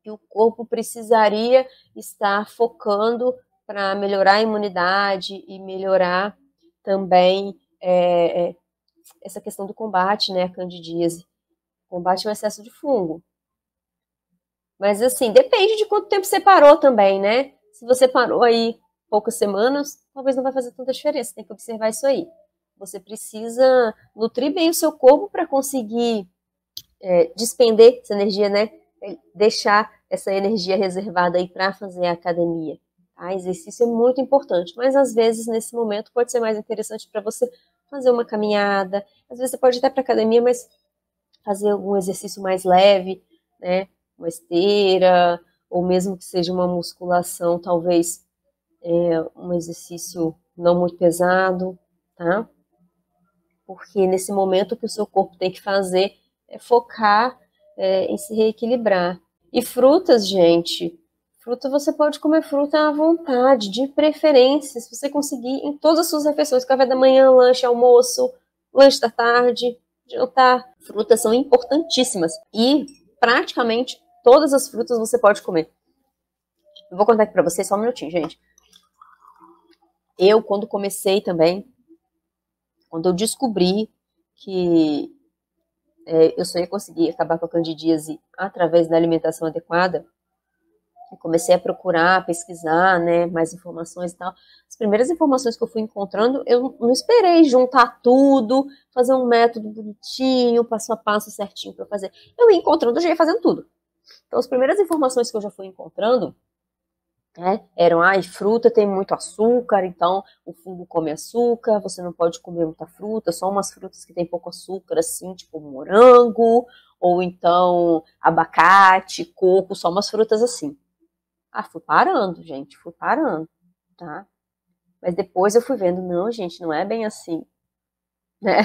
que o corpo precisaria estar focando para melhorar a imunidade e melhorar também essa questão do combate, né, a candidíase, combate ao excesso de fungo. Mas assim, depende de quanto tempo você parou também, né? Se você parou aí poucas semanas, talvez não vai fazer tanta diferença, tem que observar isso aí. Você precisa nutrir bem o seu corpo para conseguir despender essa energia, né? Deixar essa energia reservada aí para fazer a academia. Tá? Exercício é muito importante, mas às vezes nesse momento pode ser mais interessante para você fazer uma caminhada. Às vezes você pode ir até para academia, mas fazer algum exercício mais leve, né? Uma esteira, ou mesmo que seja uma musculação, talvez um exercício não muito pesado, tá? Porque nesse momento o que o seu corpo tem que fazer é focar em se reequilibrar. E frutas, gente, fruta você pode comer fruta à vontade, de preferência, se você conseguir, em todas as suas refeições, café da manhã, lanche, almoço, lanche da tarde, jantar. Frutas são importantíssimas e praticamente todas as frutas você pode comer. Eu vou contar aqui pra vocês só um minutinho, gente. Eu, quando comecei também, quando eu descobri que eu só ia conseguir acabar com a candidíase através da alimentação adequada, eu comecei a procurar, pesquisar, né, mais informações e tal. As primeiras informações que eu fui encontrando, eu não esperei juntar tudo, fazer um método bonitinho, passo a passo certinho para fazer. Eu ia encontrando, eu já ia fazendo tudo. Então, as primeiras informações que eu já fui encontrando eram, fruta tem muito açúcar, então o fungo come açúcar, você não pode comer muita fruta, só umas frutas que tem pouco açúcar, assim, tipo morango, ou então abacate, coco, só umas frutas assim. Fui parando, gente, fui parando, tá? Mas depois eu fui vendo, não, gente, não é bem assim, né?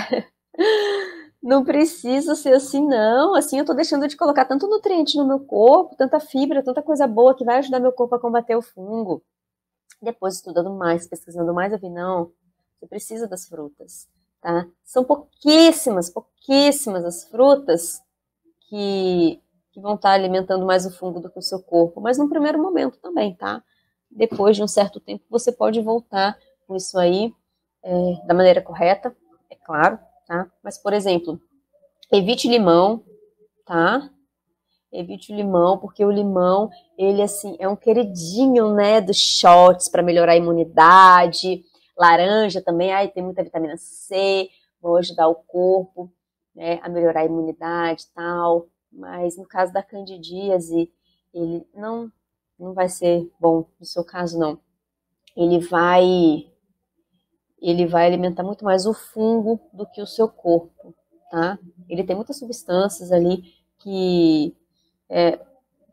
Não precisa ser assim, não. Assim eu tô deixando de colocar tanto nutriente no meu corpo, tanta fibra, tanta coisa boa que vai ajudar meu corpo a combater o fungo. Depois, estudando mais, pesquisando mais, eu vi, não, você precisa das frutas, tá? São pouquíssimas as frutas que vão estar alimentando mais o fungo do que o seu corpo, mas no primeiro momento também, tá? Depois de um certo tempo, você pode voltar com isso aí da maneira correta, é claro, tá? Mas, por exemplo, evite limão, tá? Evite o limão, porque o limão, ele, assim, é um queridinho, né, dos shots para melhorar a imunidade. Laranja também, tem muita vitamina C, vai ajudar o corpo, né, a melhorar a imunidade e tal. Mas no caso da candidíase, ele não vai ser bom no seu caso, não. Ele vai alimentar muito mais o fungo do que o seu corpo, tá? Ele tem muitas substâncias ali que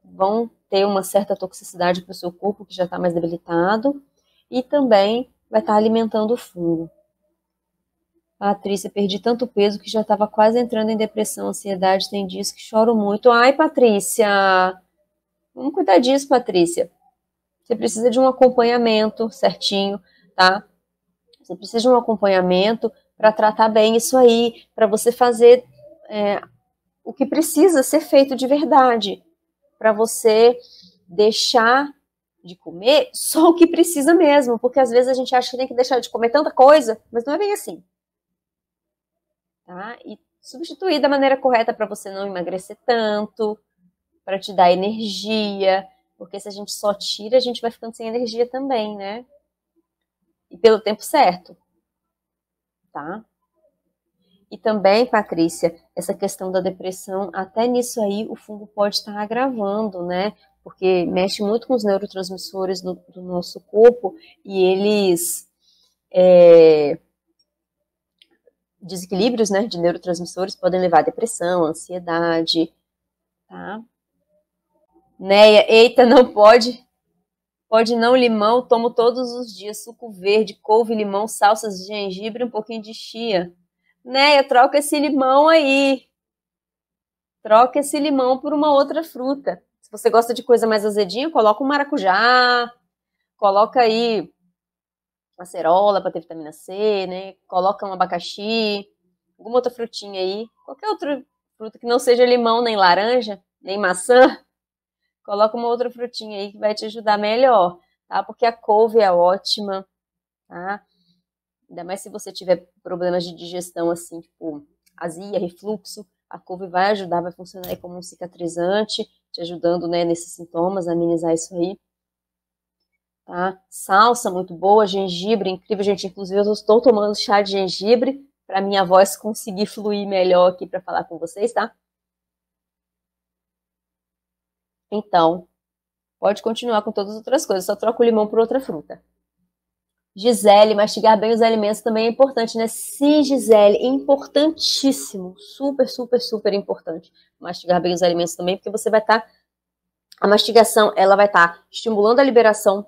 vão ter uma certa toxicidade para o seu corpo, que já está mais debilitado, e também vai estar alimentando o fungo. Patrícia, perdi tanto peso que já estava quase entrando em depressão, ansiedade, tem dias que choro muito. Ai, Patrícia, vamos cuidar disso, Patrícia. Você precisa de um acompanhamento certinho, tá? Você precisa de um acompanhamento para tratar bem isso aí, para você fazer o que precisa ser feito de verdade, para você deixar de comer só o que precisa mesmo, porque às vezes a gente acha que tem que deixar de comer tanta coisa, mas não é bem assim. Tá? E substituir da maneira correta para você não emagrecer tanto, para te dar energia, porque se a gente só tira, a gente vai ficando sem energia também, né? E pelo tempo certo, tá? E também, Patrícia, essa questão da depressão, até nisso aí o fungo pode estar agravando, né? Porque mexe muito com os neurotransmissores do nosso corpo e eles desequilíbrios, né, de neurotransmissores podem levar a depressão, ansiedade, tá? Neia, eita, não pode. Pode não, limão, tomo todos os dias, suco verde, couve, limão, salsas de gengibre, um pouquinho de chia. Neia, troca esse limão aí. Troca esse limão por uma outra fruta. Se você gosta de coisa mais azedinha, coloca um maracujá, coloca aí acerola para ter vitamina C, né? Coloca um abacaxi, alguma outra frutinha aí, qualquer outra fruta que não seja limão, nem laranja, nem maçã, coloca uma outra frutinha aí que vai te ajudar melhor, tá? Porque a couve é ótima, tá? Ainda mais se você tiver problemas de digestão assim, tipo azia, refluxo, a couve vai ajudar, vai funcionar aí como um cicatrizante, te ajudando, né, nesses sintomas, a amenizar isso aí. Tá? Salsa muito boa, gengibre, incrível, gente. Inclusive, eu estou tomando chá de gengibre para minha voz conseguir fluir melhor aqui para falar com vocês, tá? Então, pode continuar com todas as outras coisas, só troca o limão por outra fruta. Gisele, mastigar bem os alimentos também é importante, né? Sim, Gisele, é importantíssimo. Super, super, super importante. Mastigar bem os alimentos também, porque você vai estar A mastigação, ela vai estar estimulando a liberação,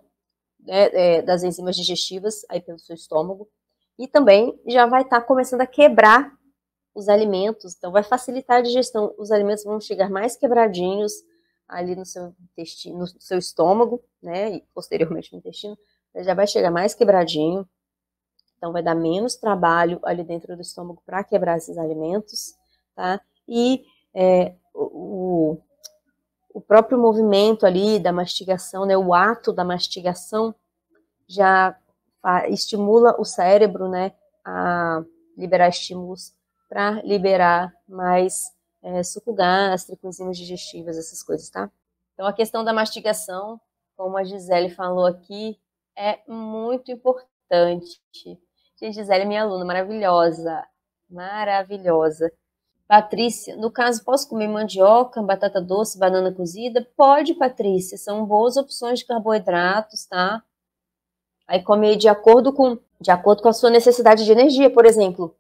né, das enzimas digestivas aí pelo seu estômago, e também já vai estar começando a quebrar os alimentos, então vai facilitar a digestão. Os alimentos vão chegar mais quebradinhos ali no seu intestino, no seu estômago, né, e posteriormente no intestino, já vai chegar mais quebradinho, então vai dar menos trabalho ali dentro do estômago para quebrar esses alimentos, tá? E o próprio movimento ali da mastigação, né, o ato da mastigação já estimula o cérebro, né, a liberar estímulos para liberar mais suco gástrico, enzimas digestivas, essas coisas, tá? Então a questão da mastigação, como a Gisele falou aqui, é muito importante. Gente, Gisele é minha aluna, maravilhosa, maravilhosa. Patrícia, no caso, posso comer mandioca, batata doce, banana cozida? Pode, Patrícia, são boas opções de carboidratos, tá? Aí come de acordo com a sua necessidade de energia, por exemplo.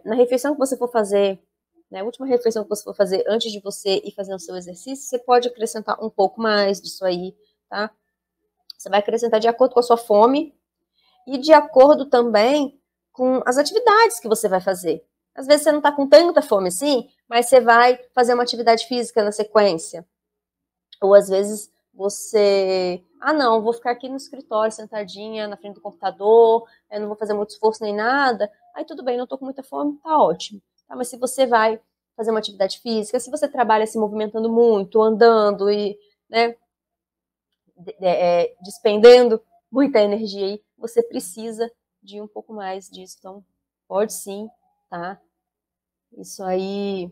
Na refeição que você for fazer, na última refeição que você for fazer antes de você ir fazer o seu exercício, você pode acrescentar um pouco mais disso aí, tá? Você vai acrescentar de acordo com a sua fome e de acordo também com as atividades que você vai fazer. Às vezes você não está com tanta fome assim, mas você vai fazer uma atividade física na sequência. Ou às vezes você... não, vou ficar aqui no escritório sentadinha na frente do computador, eu não vou fazer muito esforço nem nada. Aí tudo bem, não estou com muita fome, tá ótimo. Tá, mas se você vai fazer uma atividade física, se você trabalha se movimentando muito, andando e, né, despendendo muita energia aí, você precisa de um pouco mais disso. Então, pode sim, tá? Isso aí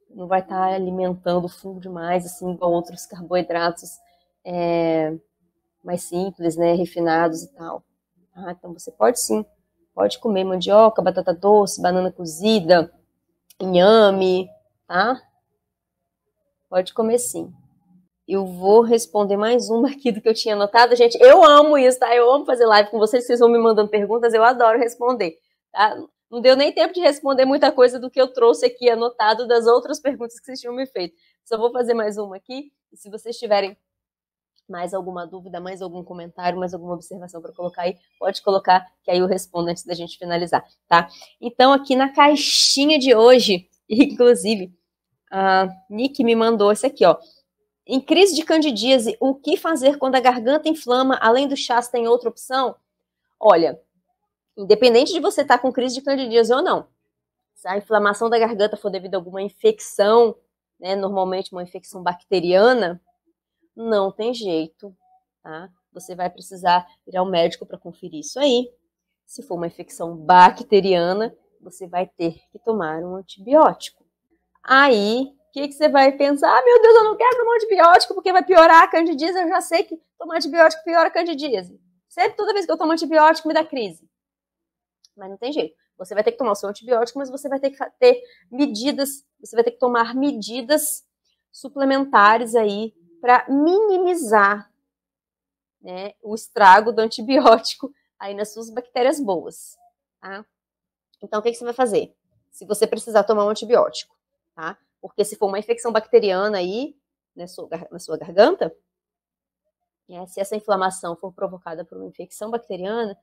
não vai estar alimentando o fungo demais, assim, igual outros carboidratos mais simples, né, refinados e tal. Então você pode sim, pode comer mandioca, batata doce, banana cozida, inhame, tá? Pode comer sim. Eu vou responder mais uma aqui do que eu tinha anotado. Gente, eu amo isso, tá? Eu amo fazer live com vocês, vocês vão me mandando perguntas, eu adoro responder, tá? Não deu nem tempo de responder muita coisa do que eu trouxe aqui anotado das outras perguntas que vocês tinham me feito. Só vou fazer mais uma aqui, e se vocês tiverem mais alguma dúvida, mais algum comentário, mais alguma observação para colocar aí, pode colocar, que aí eu respondo antes da gente finalizar, tá? Então, aqui na caixinha de hoje, inclusive, a Nick me mandou esse aqui, ó. Em crise de candidíase, o que fazer quando a garganta inflama? Além do chás, tem outra opção? Olha, independente de você estar com crise de candidíase ou não, se a inflamação da garganta for devido a alguma infecção, né, normalmente uma infecção bacteriana, não tem jeito, tá? Você vai precisar ir ao médico para conferir isso aí. Se for uma infecção bacteriana, você vai ter que tomar um antibiótico. Aí, o que você vai pensar? Meu Deus, eu não quero tomar antibiótico porque vai piorar a candidíase. Eu já sei que tomar antibiótico piora a candidíase. Sempre, toda vez que eu tomo antibiótico, me dá crise. Mas não tem jeito. Você vai ter que tomar o seu antibiótico, mas você vai ter que ter medidas, você vai ter que tomar medidas suplementares aí para minimizar, né, o estrago do antibiótico aí nas suas bactérias boas, tá? Então, o que você vai fazer? Se você precisar tomar um antibiótico, tá? Porque se for uma infecção bacteriana aí na sua garganta, se essa inflamação for provocada por uma infecção bacteriana,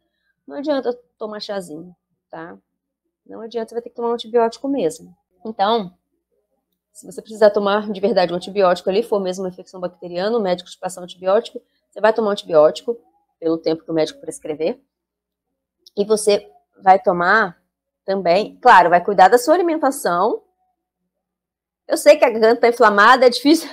não adianta tomar chazinho, tá? Não adianta, você vai ter que tomar um antibiótico mesmo. Então, se você precisar tomar de verdade um antibiótico ali, for mesmo uma infecção bacteriana, o médico te passar um antibiótico, você vai tomar um antibiótico pelo tempo que o médico prescrever. E você vai tomar também, claro, vai cuidar da sua alimentação. Eu sei que a garganta tá inflamada, é difícil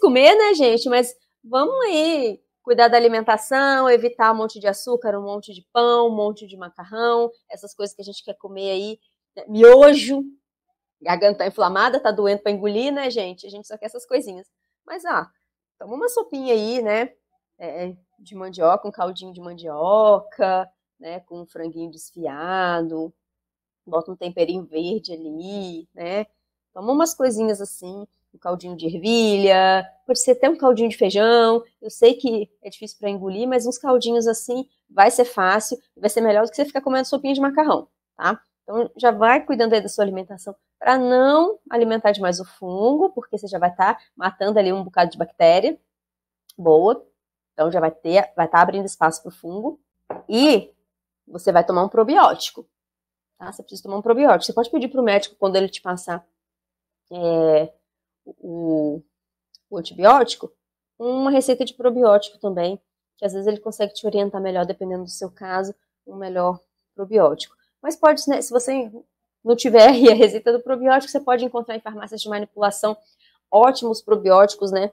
comer, né, gente? Mas vamos aí cuidar da alimentação, evitar um monte de açúcar, um monte de pão, um monte de macarrão, essas coisas que a gente quer comer aí, né? Miojo. Garganta tá inflamada, tá doendo pra engolir, né, gente? A gente só quer essas coisinhas. Mas, toma uma sopinha aí, né, de mandioca, um caldinho de mandioca, né, com um franguinho desfiado, bota um temperinho verde ali, né, toma umas coisinhas assim, um caldinho de ervilha, pode ser até um caldinho de feijão. Eu sei que é difícil pra engolir, mas uns caldinhos assim vai ser fácil, vai ser melhor do que você ficar comendo sopinha de macarrão, tá? Então, já vai cuidando aí da sua alimentação para não alimentar demais o fungo, porque você já vai estar matando ali um bocado de bactéria boa. Então, já vai estar abrindo espaço para o fungo. E você vai tomar um probiótico. Tá? Você precisa tomar um probiótico. Você pode pedir para o médico, quando ele te passar o antibiótico, uma receita de probiótico também, que às vezes ele consegue te orientar melhor, dependendo do seu caso, um melhor probiótico. Mas pode, né, se você não tiver a receita do probiótico, você pode encontrar em farmácias de manipulação ótimos probióticos, né?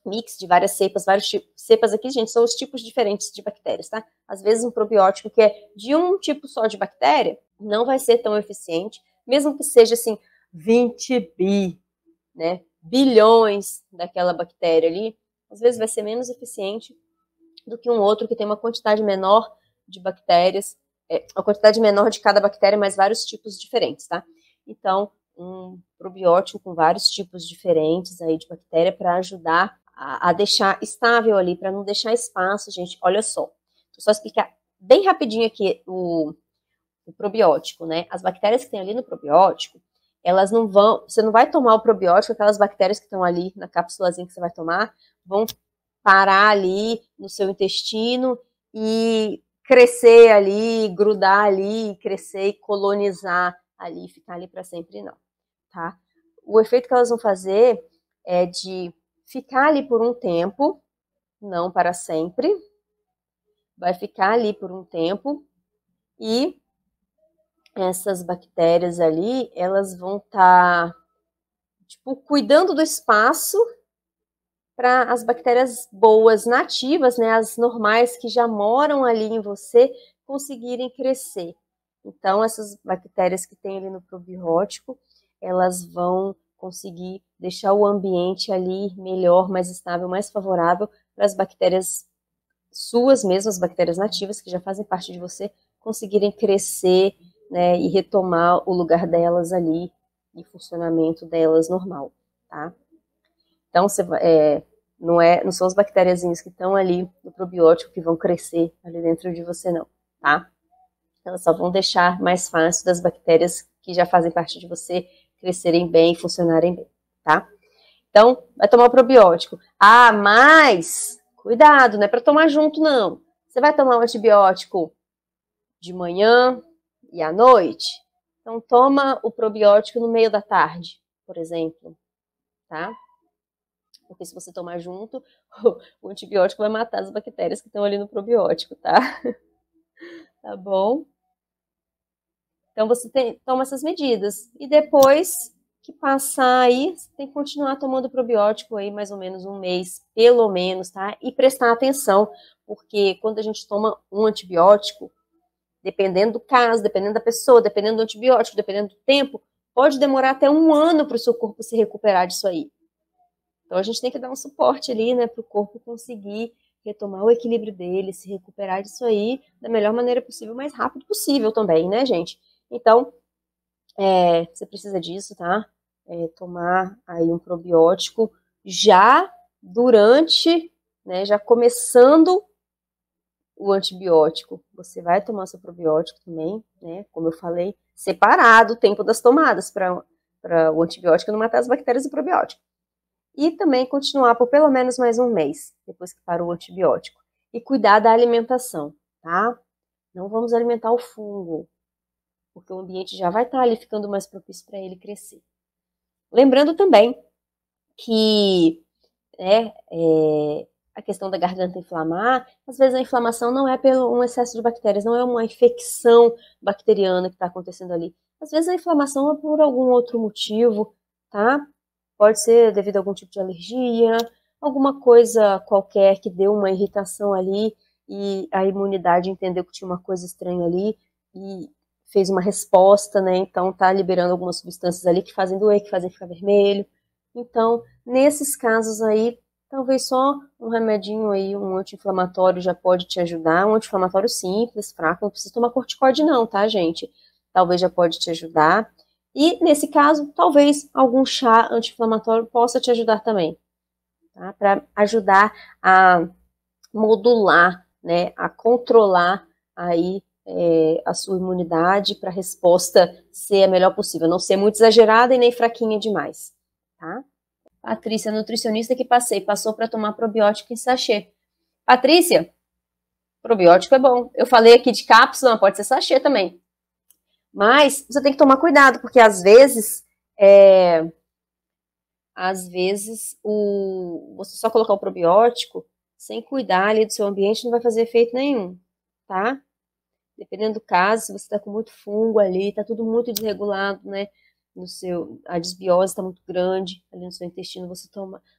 Mix de várias cepas, vários tipos. Cepas aqui, gente, são os tipos diferentes de bactérias, tá? Às vezes um probiótico que é de um tipo só de bactéria não vai ser tão eficiente, mesmo que seja assim 20 né, bilhões daquela bactéria ali, às vezes vai ser menos eficiente do que um outro que tem uma quantidade menor de bactérias, uma quantidade menor de cada bactéria, mas vários tipos diferentes, tá? Então, um probiótico com vários tipos diferentes aí de bactéria para ajudar a deixar estável ali, para não deixar espaço, gente. Olha só, vou só explicar bem rapidinho aqui o probiótico, né? As bactérias que tem ali no probiótico, elas não vão, você não vai tomar o probiótico, aquelas bactérias que estão ali na cápsulazinha que você vai tomar, vão parar ali no seu intestino e crescer ali, grudar ali, crescer e colonizar ali, ficar ali para sempre, não, tá? O efeito que elas vão fazer é de ficar ali por um tempo, não para sempre, vai ficar ali por um tempo e essas bactérias ali, elas vão estar, tipo, cuidando do espaço para as bactérias boas, nativas, né, as normais que já moram ali em você, conseguirem crescer. Então, essas bactérias que tem ali no probiótico, elas vão conseguir deixar o ambiente ali melhor, mais estável, mais favorável para as bactérias suas mesmas, as bactérias nativas que já fazem parte de você, conseguirem crescer, né, e retomar o lugar delas ali e funcionamento delas normal, tá? Então, não são as bactériazinhas que estão ali no probiótico que vão crescer ali dentro de você, não, tá? Elas só vão deixar mais fácil das bactérias que já fazem parte de você crescerem bem, funcionarem bem, tá? Então, vai tomar o probiótico. Ah, mas cuidado, não é para tomar junto, não. Você vai tomar um antibiótico de manhã e à noite? Então, toma o probiótico no meio da tarde, por exemplo, tá? Porque se você tomar junto, o antibiótico vai matar as bactérias que estão ali no probiótico, tá? Tá bom? Então, você toma essas medidas. E depois que passar aí, você tem que continuar tomando probiótico aí mais ou menos um mês, pelo menos, tá? E prestar atenção, porque quando a gente toma um antibiótico, dependendo do caso, dependendo da pessoa, dependendo do antibiótico, dependendo do tempo, pode demorar até 1 ano para o seu corpo se recuperar disso aí. Então a gente tem que dar um suporte ali, né, para o corpo conseguir retomar o equilíbrio dele, se recuperar disso aí da melhor maneira possível, o mais rápido possível também, né, gente? Então, você precisa disso, tá? Tomar aí um probiótico já durante, né, já começando o antibiótico. Você vai tomar seu probiótico também, né, como eu falei, separado o tempo das tomadas para o antibiótico não matar as bactérias do probiótico. E também continuar por pelo menos mais um mês, depois que parou o antibiótico. E cuidar da alimentação, tá? Não vamos alimentar o fungo, porque o ambiente já vai estar ali ficando mais propício para ele crescer. Lembrando também que a questão da garganta inflamar, às vezes a inflamação não é pelo um excesso de bactérias, não é uma infecção bacteriana que está acontecendo ali. Às vezes a inflamação é por algum outro motivo, tá? Pode ser devido a algum tipo de alergia, alguma coisa qualquer que deu uma irritação ali e a imunidade entendeu que tinha uma coisa estranha ali e fez uma resposta, né? Então tá liberando algumas substâncias ali que fazem doer, que fazem ficar vermelho. Então, nesses casos aí, talvez só um remedinho aí, um anti-inflamatório já pode te ajudar, um anti-inflamatório simples, fraco, não precisa tomar corticoide não, tá, gente? Talvez já pode te ajudar. E, nesse caso, talvez algum chá anti-inflamatório possa te ajudar também, tá? Para ajudar a modular, né, a controlar aí a sua imunidade para a resposta ser a melhor possível, não ser muito exagerada e nem fraquinha demais, tá? Patrícia, nutricionista que passou para tomar probiótico em sachê. Patrícia, probiótico é bom. Eu falei aqui de cápsula, pode ser sachê também. Mas você tem que tomar cuidado, porque às vezes você só colocar o probiótico sem cuidar ali do seu ambiente não vai fazer efeito nenhum, tá? Dependendo do caso, se você está com muito fungo ali, está tudo muito desregulado, né? A desbiose está muito grande ali no seu intestino,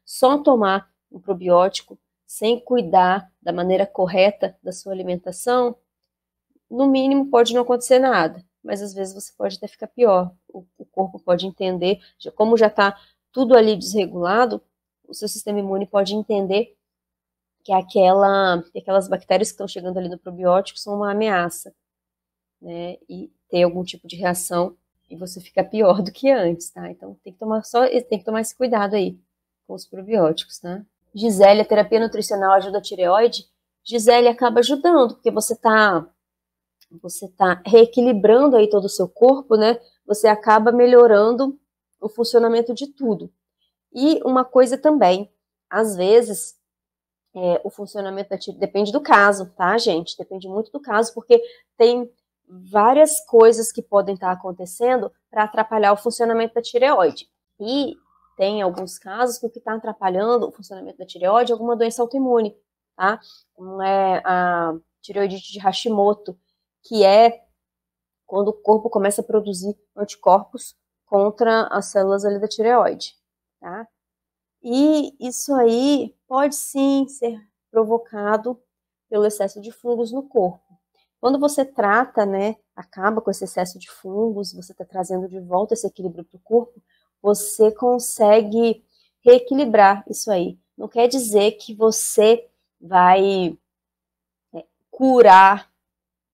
só tomar um probiótico sem cuidar da maneira correta da sua alimentação, no mínimo pode não acontecer nada, mas às vezes você pode até ficar pior. O corpo pode entender, como já está tudo ali desregulado, o seu sistema imune pode entender que aquelas bactérias que estão chegando ali no probiótico são uma ameaça, né? E ter algum tipo de reação e você fica pior do que antes, tá? Então tem que tomar esse cuidado aí com os probióticos, tá? Gisele, a terapia nutricional ajuda a tireoide? Gisele, acaba ajudando, porque você tá reequilibrando aí todo o seu corpo, né? Você acaba melhorando o funcionamento de tudo. E uma coisa também, às vezes, o funcionamento da tireoide depende do caso, tá, gente? Depende muito do caso, porque tem várias coisas que podem estar acontecendo para atrapalhar o funcionamento da tireoide. E tem alguns casos que o que está atrapalhando o funcionamento da tireoide é alguma doença autoimune, tá? Como é a tireoidite de Hashimoto, que é quando o corpo começa a produzir anticorpos contra as células ali da tireoide, tá? E isso aí pode sim ser provocado pelo excesso de fungos no corpo. Quando você trata, né, acaba com esse excesso de fungos, você está trazendo de volta esse equilíbrio para o corpo, você consegue reequilibrar isso aí. Não quer dizer que você vai curar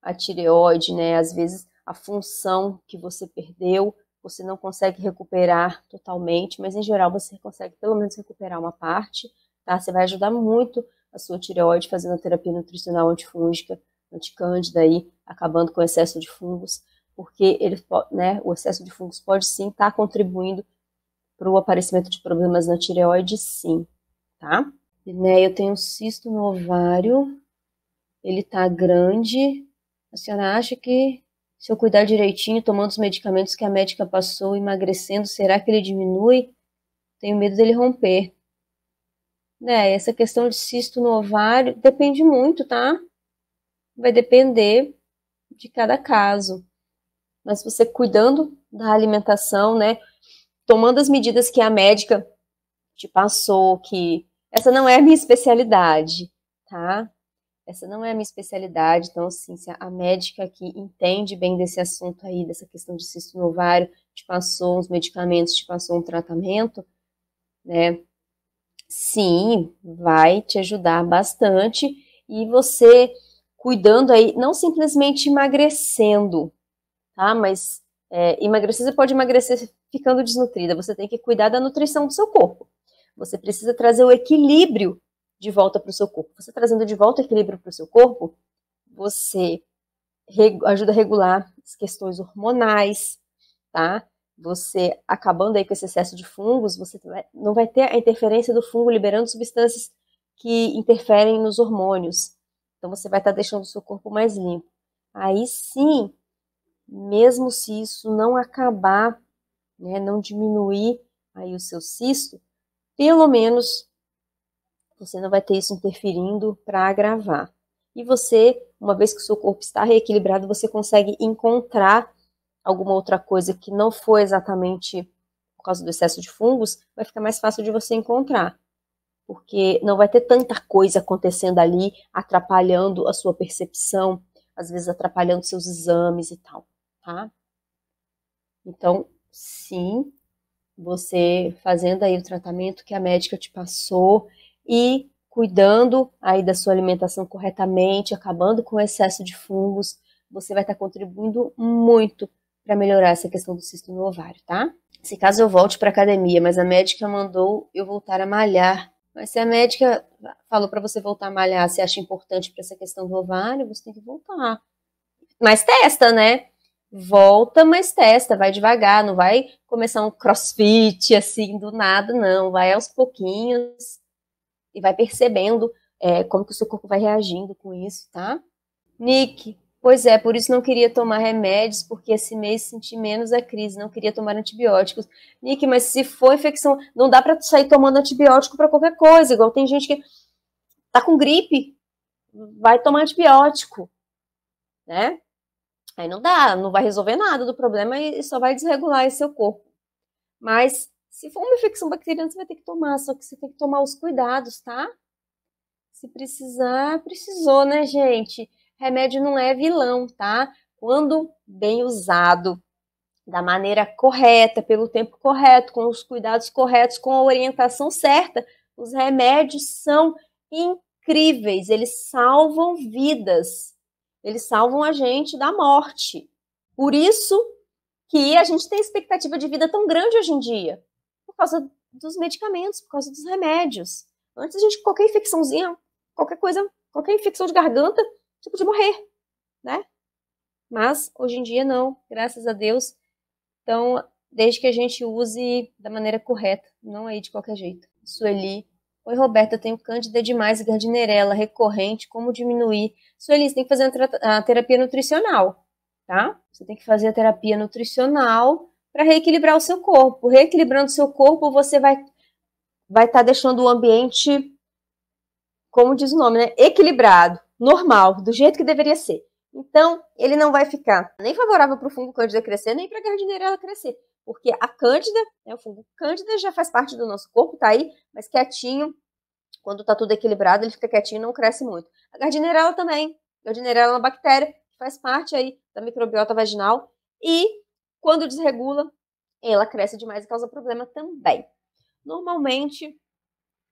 a tireoide, né? Às vezes a função que você perdeu, você não consegue recuperar totalmente, mas em geral você consegue pelo menos recuperar uma parte, tá? Você vai ajudar muito a sua tireoide fazendo a terapia nutricional antifúngica, anticândida aí, acabando com o excesso de fungos, porque o excesso de fungos pode sim estar contribuindo para o aparecimento de problemas na tireoide, sim, tá? Né, eu tenho um cisto no ovário, ele tá grande. A senhora acha que se eu cuidar direitinho, tomando os medicamentos que a médica passou, emagrecendo, será que ele diminui? Tenho medo dele romper. Né, essa questão de cisto no ovário depende muito, tá? Vai depender de cada caso. Mas você cuidando da alimentação, né? Tomando as medidas que a médica te passou, que essa não é a minha especialidade, tá? Essa não é a minha especialidade, então, assim, se a médica que entende bem desse assunto aí, dessa questão de cisto no ovário, te passou uns medicamentos, te passou um tratamento, né? Sim, vai te ajudar bastante. E você cuidando aí, não simplesmente emagrecendo, tá? Mas emagrecer, você pode emagrecer ficando desnutrida, você tem que cuidar da nutrição do seu corpo. Você precisa trazer o equilíbrio de volta para o seu corpo. Você trazendo de volta o equilíbrio para o seu corpo, você ajuda a regular as questões hormonais, tá? Você acabando aí com esse excesso de fungos, você não vai ter a interferência do fungo liberando substâncias que interferem nos hormônios. Então você vai estar deixando o seu corpo mais limpo. Aí sim, mesmo se isso não acabar, né, não diminuir aí o seu cisto, pelo menos você não vai ter isso interferindo para agravar. E você, uma vez que o seu corpo está reequilibrado, você consegue encontrar alguma outra coisa que não foi exatamente por causa do excesso de fungos, vai ficar mais fácil de você encontrar. Porque não vai ter tanta coisa acontecendo ali, atrapalhando a sua percepção, às vezes atrapalhando seus exames e tal, tá? Então, sim, você fazendo aí o tratamento que a médica te passou e cuidando aí da sua alimentação corretamente, acabando com o excesso de fungos, você vai estar contribuindo muito para melhorar essa questão do cisto no ovário, tá? Se caso eu volte para academia, mas a médica mandou eu voltar a malhar, mas se a médica falou para você voltar a malhar, você acha importante para essa questão do ovário, você tem que voltar. Mas testa, né? Volta, mas testa, vai devagar, não vai começar um crossfit assim do nada, não. Vai aos pouquinhos e vai percebendo como que o seu corpo vai reagindo com isso, tá? Nick, pois é, por isso não queria tomar remédios, porque esse mês senti menos a crise, não queria tomar antibióticos. Nick, mas se for infecção, não dá pra sair tomando antibiótico pra qualquer coisa, igual tem gente que tá com gripe, vai tomar antibiótico, né? Aí não dá, não vai resolver nada do problema e só vai desregular esse seu corpo. Mas se for uma infecção bacteriana, você vai ter que tomar, só que você tem que tomar os cuidados, tá? Se precisar, precisou, né, gente? Remédio não é vilão, tá? Quando bem usado, da maneira correta, pelo tempo correto, com os cuidados corretos, com a orientação certa, os remédios são incríveis, eles salvam vidas. Eles salvam a gente da morte. Por isso que a gente tem expectativa de vida tão grande hoje em dia. Por causa dos medicamentos, por causa dos remédios. Antes a gente, qualquer infecçãozinha, qualquer coisa, qualquer infecção de garganta, você podia morrer, né? Mas hoje em dia não, graças a Deus. Então, desde que a gente use da maneira correta, não aí de qualquer jeito. Sueli. Oi, Roberta, eu tenho cândida demais e gardnerella recorrente, como diminuir? Sueli, você tem que fazer a terapia nutricional, tá? Você tem que fazer a terapia nutricional para reequilibrar o seu corpo. Reequilibrando o seu corpo, você vai estar deixando o ambiente, como diz o nome, né? Equilibrado, normal, do jeito que deveria ser. Então, ele não vai ficar nem favorável para o fungo cândida crescer, nem para a gardnerella crescer. Porque a cândida, né, o fungo cândida já faz parte do nosso corpo, tá aí, mas quietinho, quando tá tudo equilibrado, ele fica quietinho e não cresce muito. A gardnerella também. A gardnerella é uma bactéria que faz parte aí da microbiota vaginal e quando desregula, ela cresce demais e causa problema também. Normalmente,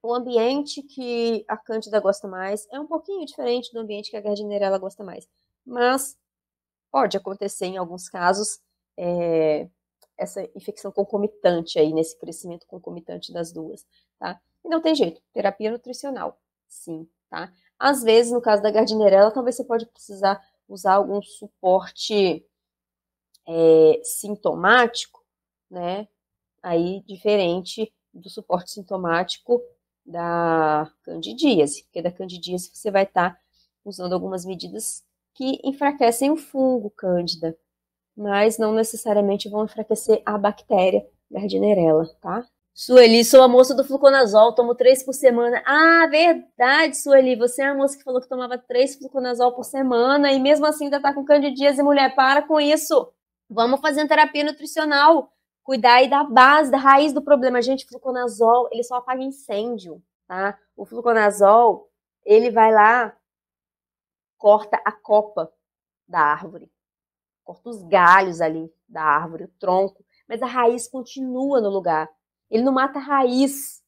o ambiente que a cândida gosta mais é um pouquinho diferente do ambiente que a gardnerella gosta mais. Mas pode acontecer em alguns casos essa infecção concomitante aí, nesse crescimento concomitante das duas, tá? E não tem jeito, terapia nutricional, sim, tá? Às vezes, no caso da gardnerella, talvez você pode precisar usar algum suporte sintomático, né? Aí, diferente do suporte sintomático da candidíase, porque da candidíase você vai estar usando algumas medidas que enfraquecem o fungo cândida, mas não necessariamente vão enfraquecer a bactéria gardnerella, tá? Sueli, sou a moça do fluconazol, tomo 3 por semana. Ah, verdade, Sueli, você é a moça que falou que tomava 3 fluconazol por semana e mesmo assim ainda tá com candidíase, mulher, para com isso. Vamos fazer terapia nutricional, cuidar aí da base, da raiz do problema. Gente, fluconazol, ele só apaga incêndio, tá? O fluconazol, ele vai lá, corta a copa da árvore. Corta os galhos ali da árvore, o tronco, mas a raiz continua no lugar. Ele não mata a raiz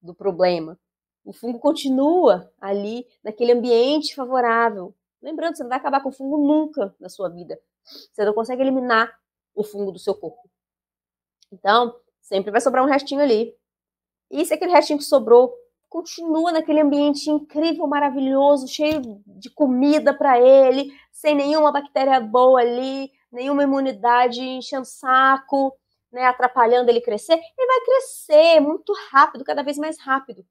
do problema. O fungo continua ali, naquele ambiente favorável. Lembrando, você não vai acabar com o fungo nunca na sua vida. Você não consegue eliminar o fungo do seu corpo. Então, sempre vai sobrar um restinho ali. E se aquele restinho que sobrou continua naquele ambiente incrível, maravilhoso, cheio de comida para ele, sem nenhuma bactéria boa ali, nenhuma imunidade enchendo o saco, né, atrapalhando ele crescer, ele vai crescer muito rápido, cada vez mais rápido.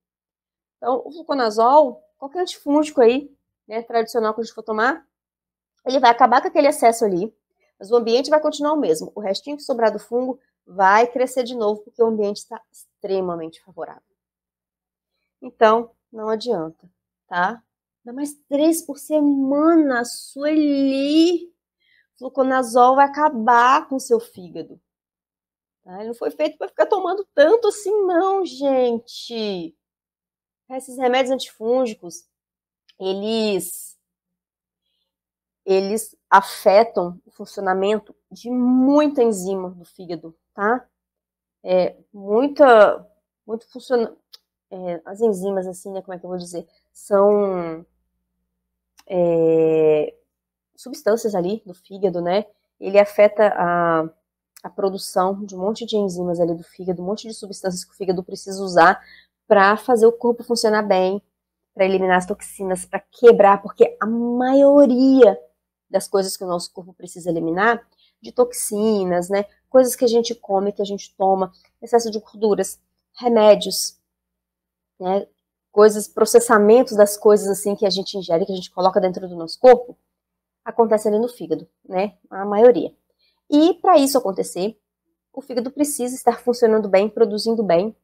Então, o fluconazol, qualquer antifúngico aí, né, tradicional que a gente for tomar, ele vai acabar com aquele excesso ali, mas o ambiente vai continuar o mesmo. O restinho que sobrar do fungo vai crescer de novo, porque o ambiente está extremamente favorável. Então, não adianta, tá? Dá mais 3 por semana, Sueli. Fluconazol vai acabar com o seu fígado. Tá? Ele não foi feito para ficar tomando tanto assim, não, gente. Esses remédios antifúngicos, eles afetam o funcionamento de muita enzima do fígado, tá? Muito funciona. As enzimas, assim, né, como é que eu vou dizer? São substâncias ali do fígado, né? Ele afeta a produção de um monte de enzimas ali do fígado, um monte de substâncias que o fígado precisa usar para fazer o corpo funcionar bem, para eliminar as toxinas, para quebrar, porque a maioria das coisas que o nosso corpo precisa eliminar, de toxinas, né? Coisas que a gente come, que a gente toma, excesso de gorduras, remédios, né? Coisas, processamentos das coisas assim que a gente ingere, que a gente coloca dentro do nosso corpo, acontece ali no fígado, né? A maioria. E para isso acontecer, o fígado precisa estar funcionando bem, produzindo bem,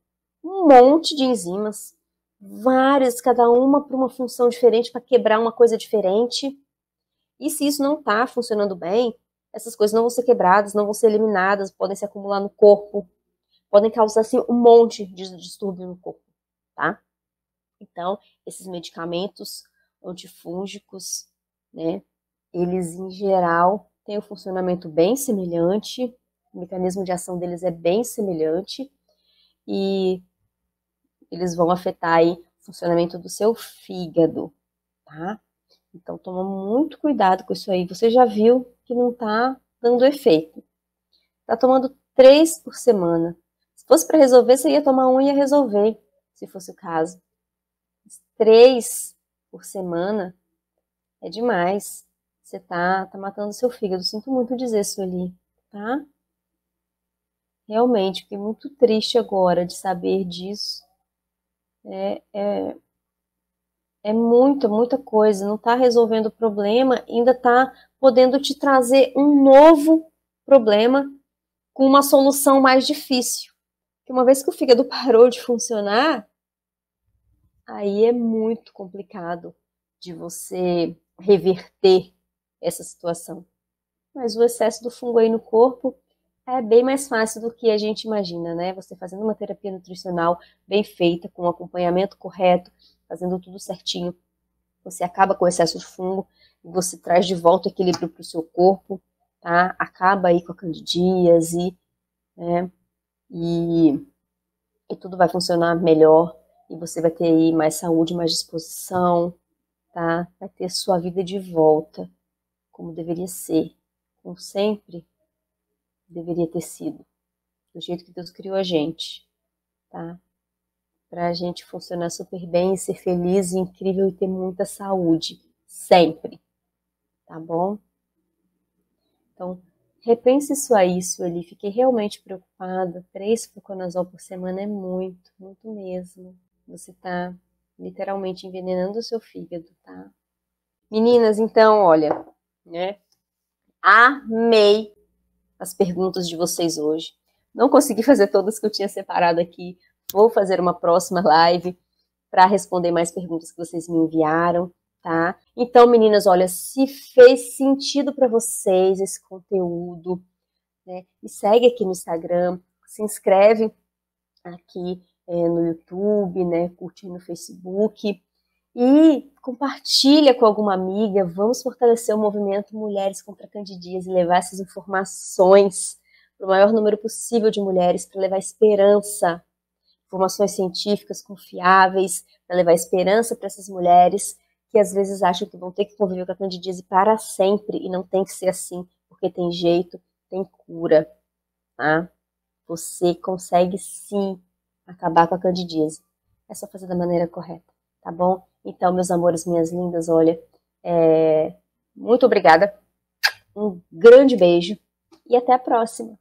um monte de enzimas, várias, cada uma para uma função diferente, para quebrar uma coisa diferente. E se isso não está funcionando bem, essas coisas não vão ser quebradas, não vão ser eliminadas, podem se acumular no corpo, podem causar assim, um monte de distúrbio no corpo, tá? Então, esses medicamentos antifúngicos, né, eles em geral têm um funcionamento bem semelhante, o mecanismo de ação deles é bem semelhante e eles vão afetar aí o funcionamento do seu fígado, tá? Então, toma muito cuidado com isso aí. Você já viu que não tá dando efeito. Tá tomando 3 por semana. Se fosse para resolver, você ia tomar um e ia resolver, se fosse o caso. 3 por semana é demais. Você tá matando seu fígado. Sinto muito dizer, Sueli, tá? Realmente, fiquei muito triste agora de saber disso. É muita coisa. Não tá resolvendo o problema, ainda tá podendo te trazer um novo problema com uma solução mais difícil. Porque uma vez que o fígado parou de funcionar, aí é muito complicado de você reverter essa situação. Mas o excesso do fungo aí no corpo é bem mais fácil do que a gente imagina, né? Você fazendo uma terapia nutricional bem feita, com um acompanhamento correto, fazendo tudo certinho, você acaba com o excesso de fungo e você traz de volta o equilíbrio para o seu corpo, tá? Acaba aí com a candidíase, né? E tudo vai funcionar melhor e você vai ter aí mais saúde, mais disposição, tá? Vai ter sua vida de volta, como deveria ser, como sempre deveria ter sido, do jeito que Deus criou a gente, tá? Pra gente funcionar super bem, ser feliz, incrível e ter muita saúde, sempre, tá bom? Então, repense isso aí, Sueli. Fiquei realmente preocupada. 3 fluconazol por semana é muito, muito mesmo. Você tá literalmente envenenando o seu fígado, tá? Meninas, então, olha, né? Amei as perguntas de vocês hoje. Não consegui fazer todas que eu tinha separado aqui. Vou fazer uma próxima live para responder mais perguntas que vocês me enviaram, tá? Então, meninas, olha, se fez sentido para vocês esse conteúdo, né? Me segue aqui no Instagram, se inscreve aqui no YouTube, né? Curte no Facebook e compartilha com alguma amiga. Vamos fortalecer o movimento Mulheres contra a Candidíase e levar essas informações para o maior número possível de mulheres, para levar esperança, informações científicas confiáveis, para levar esperança para essas mulheres que às vezes acham que vão ter que conviver com a candidíase para sempre e não tem que ser assim, porque tem jeito, tem cura, tá? Você consegue sim acabar com a candidíase. É só fazer da maneira correta, tá bom? Então, meus amores, minhas lindas, olha, muito obrigada, um grande beijo e até a próxima.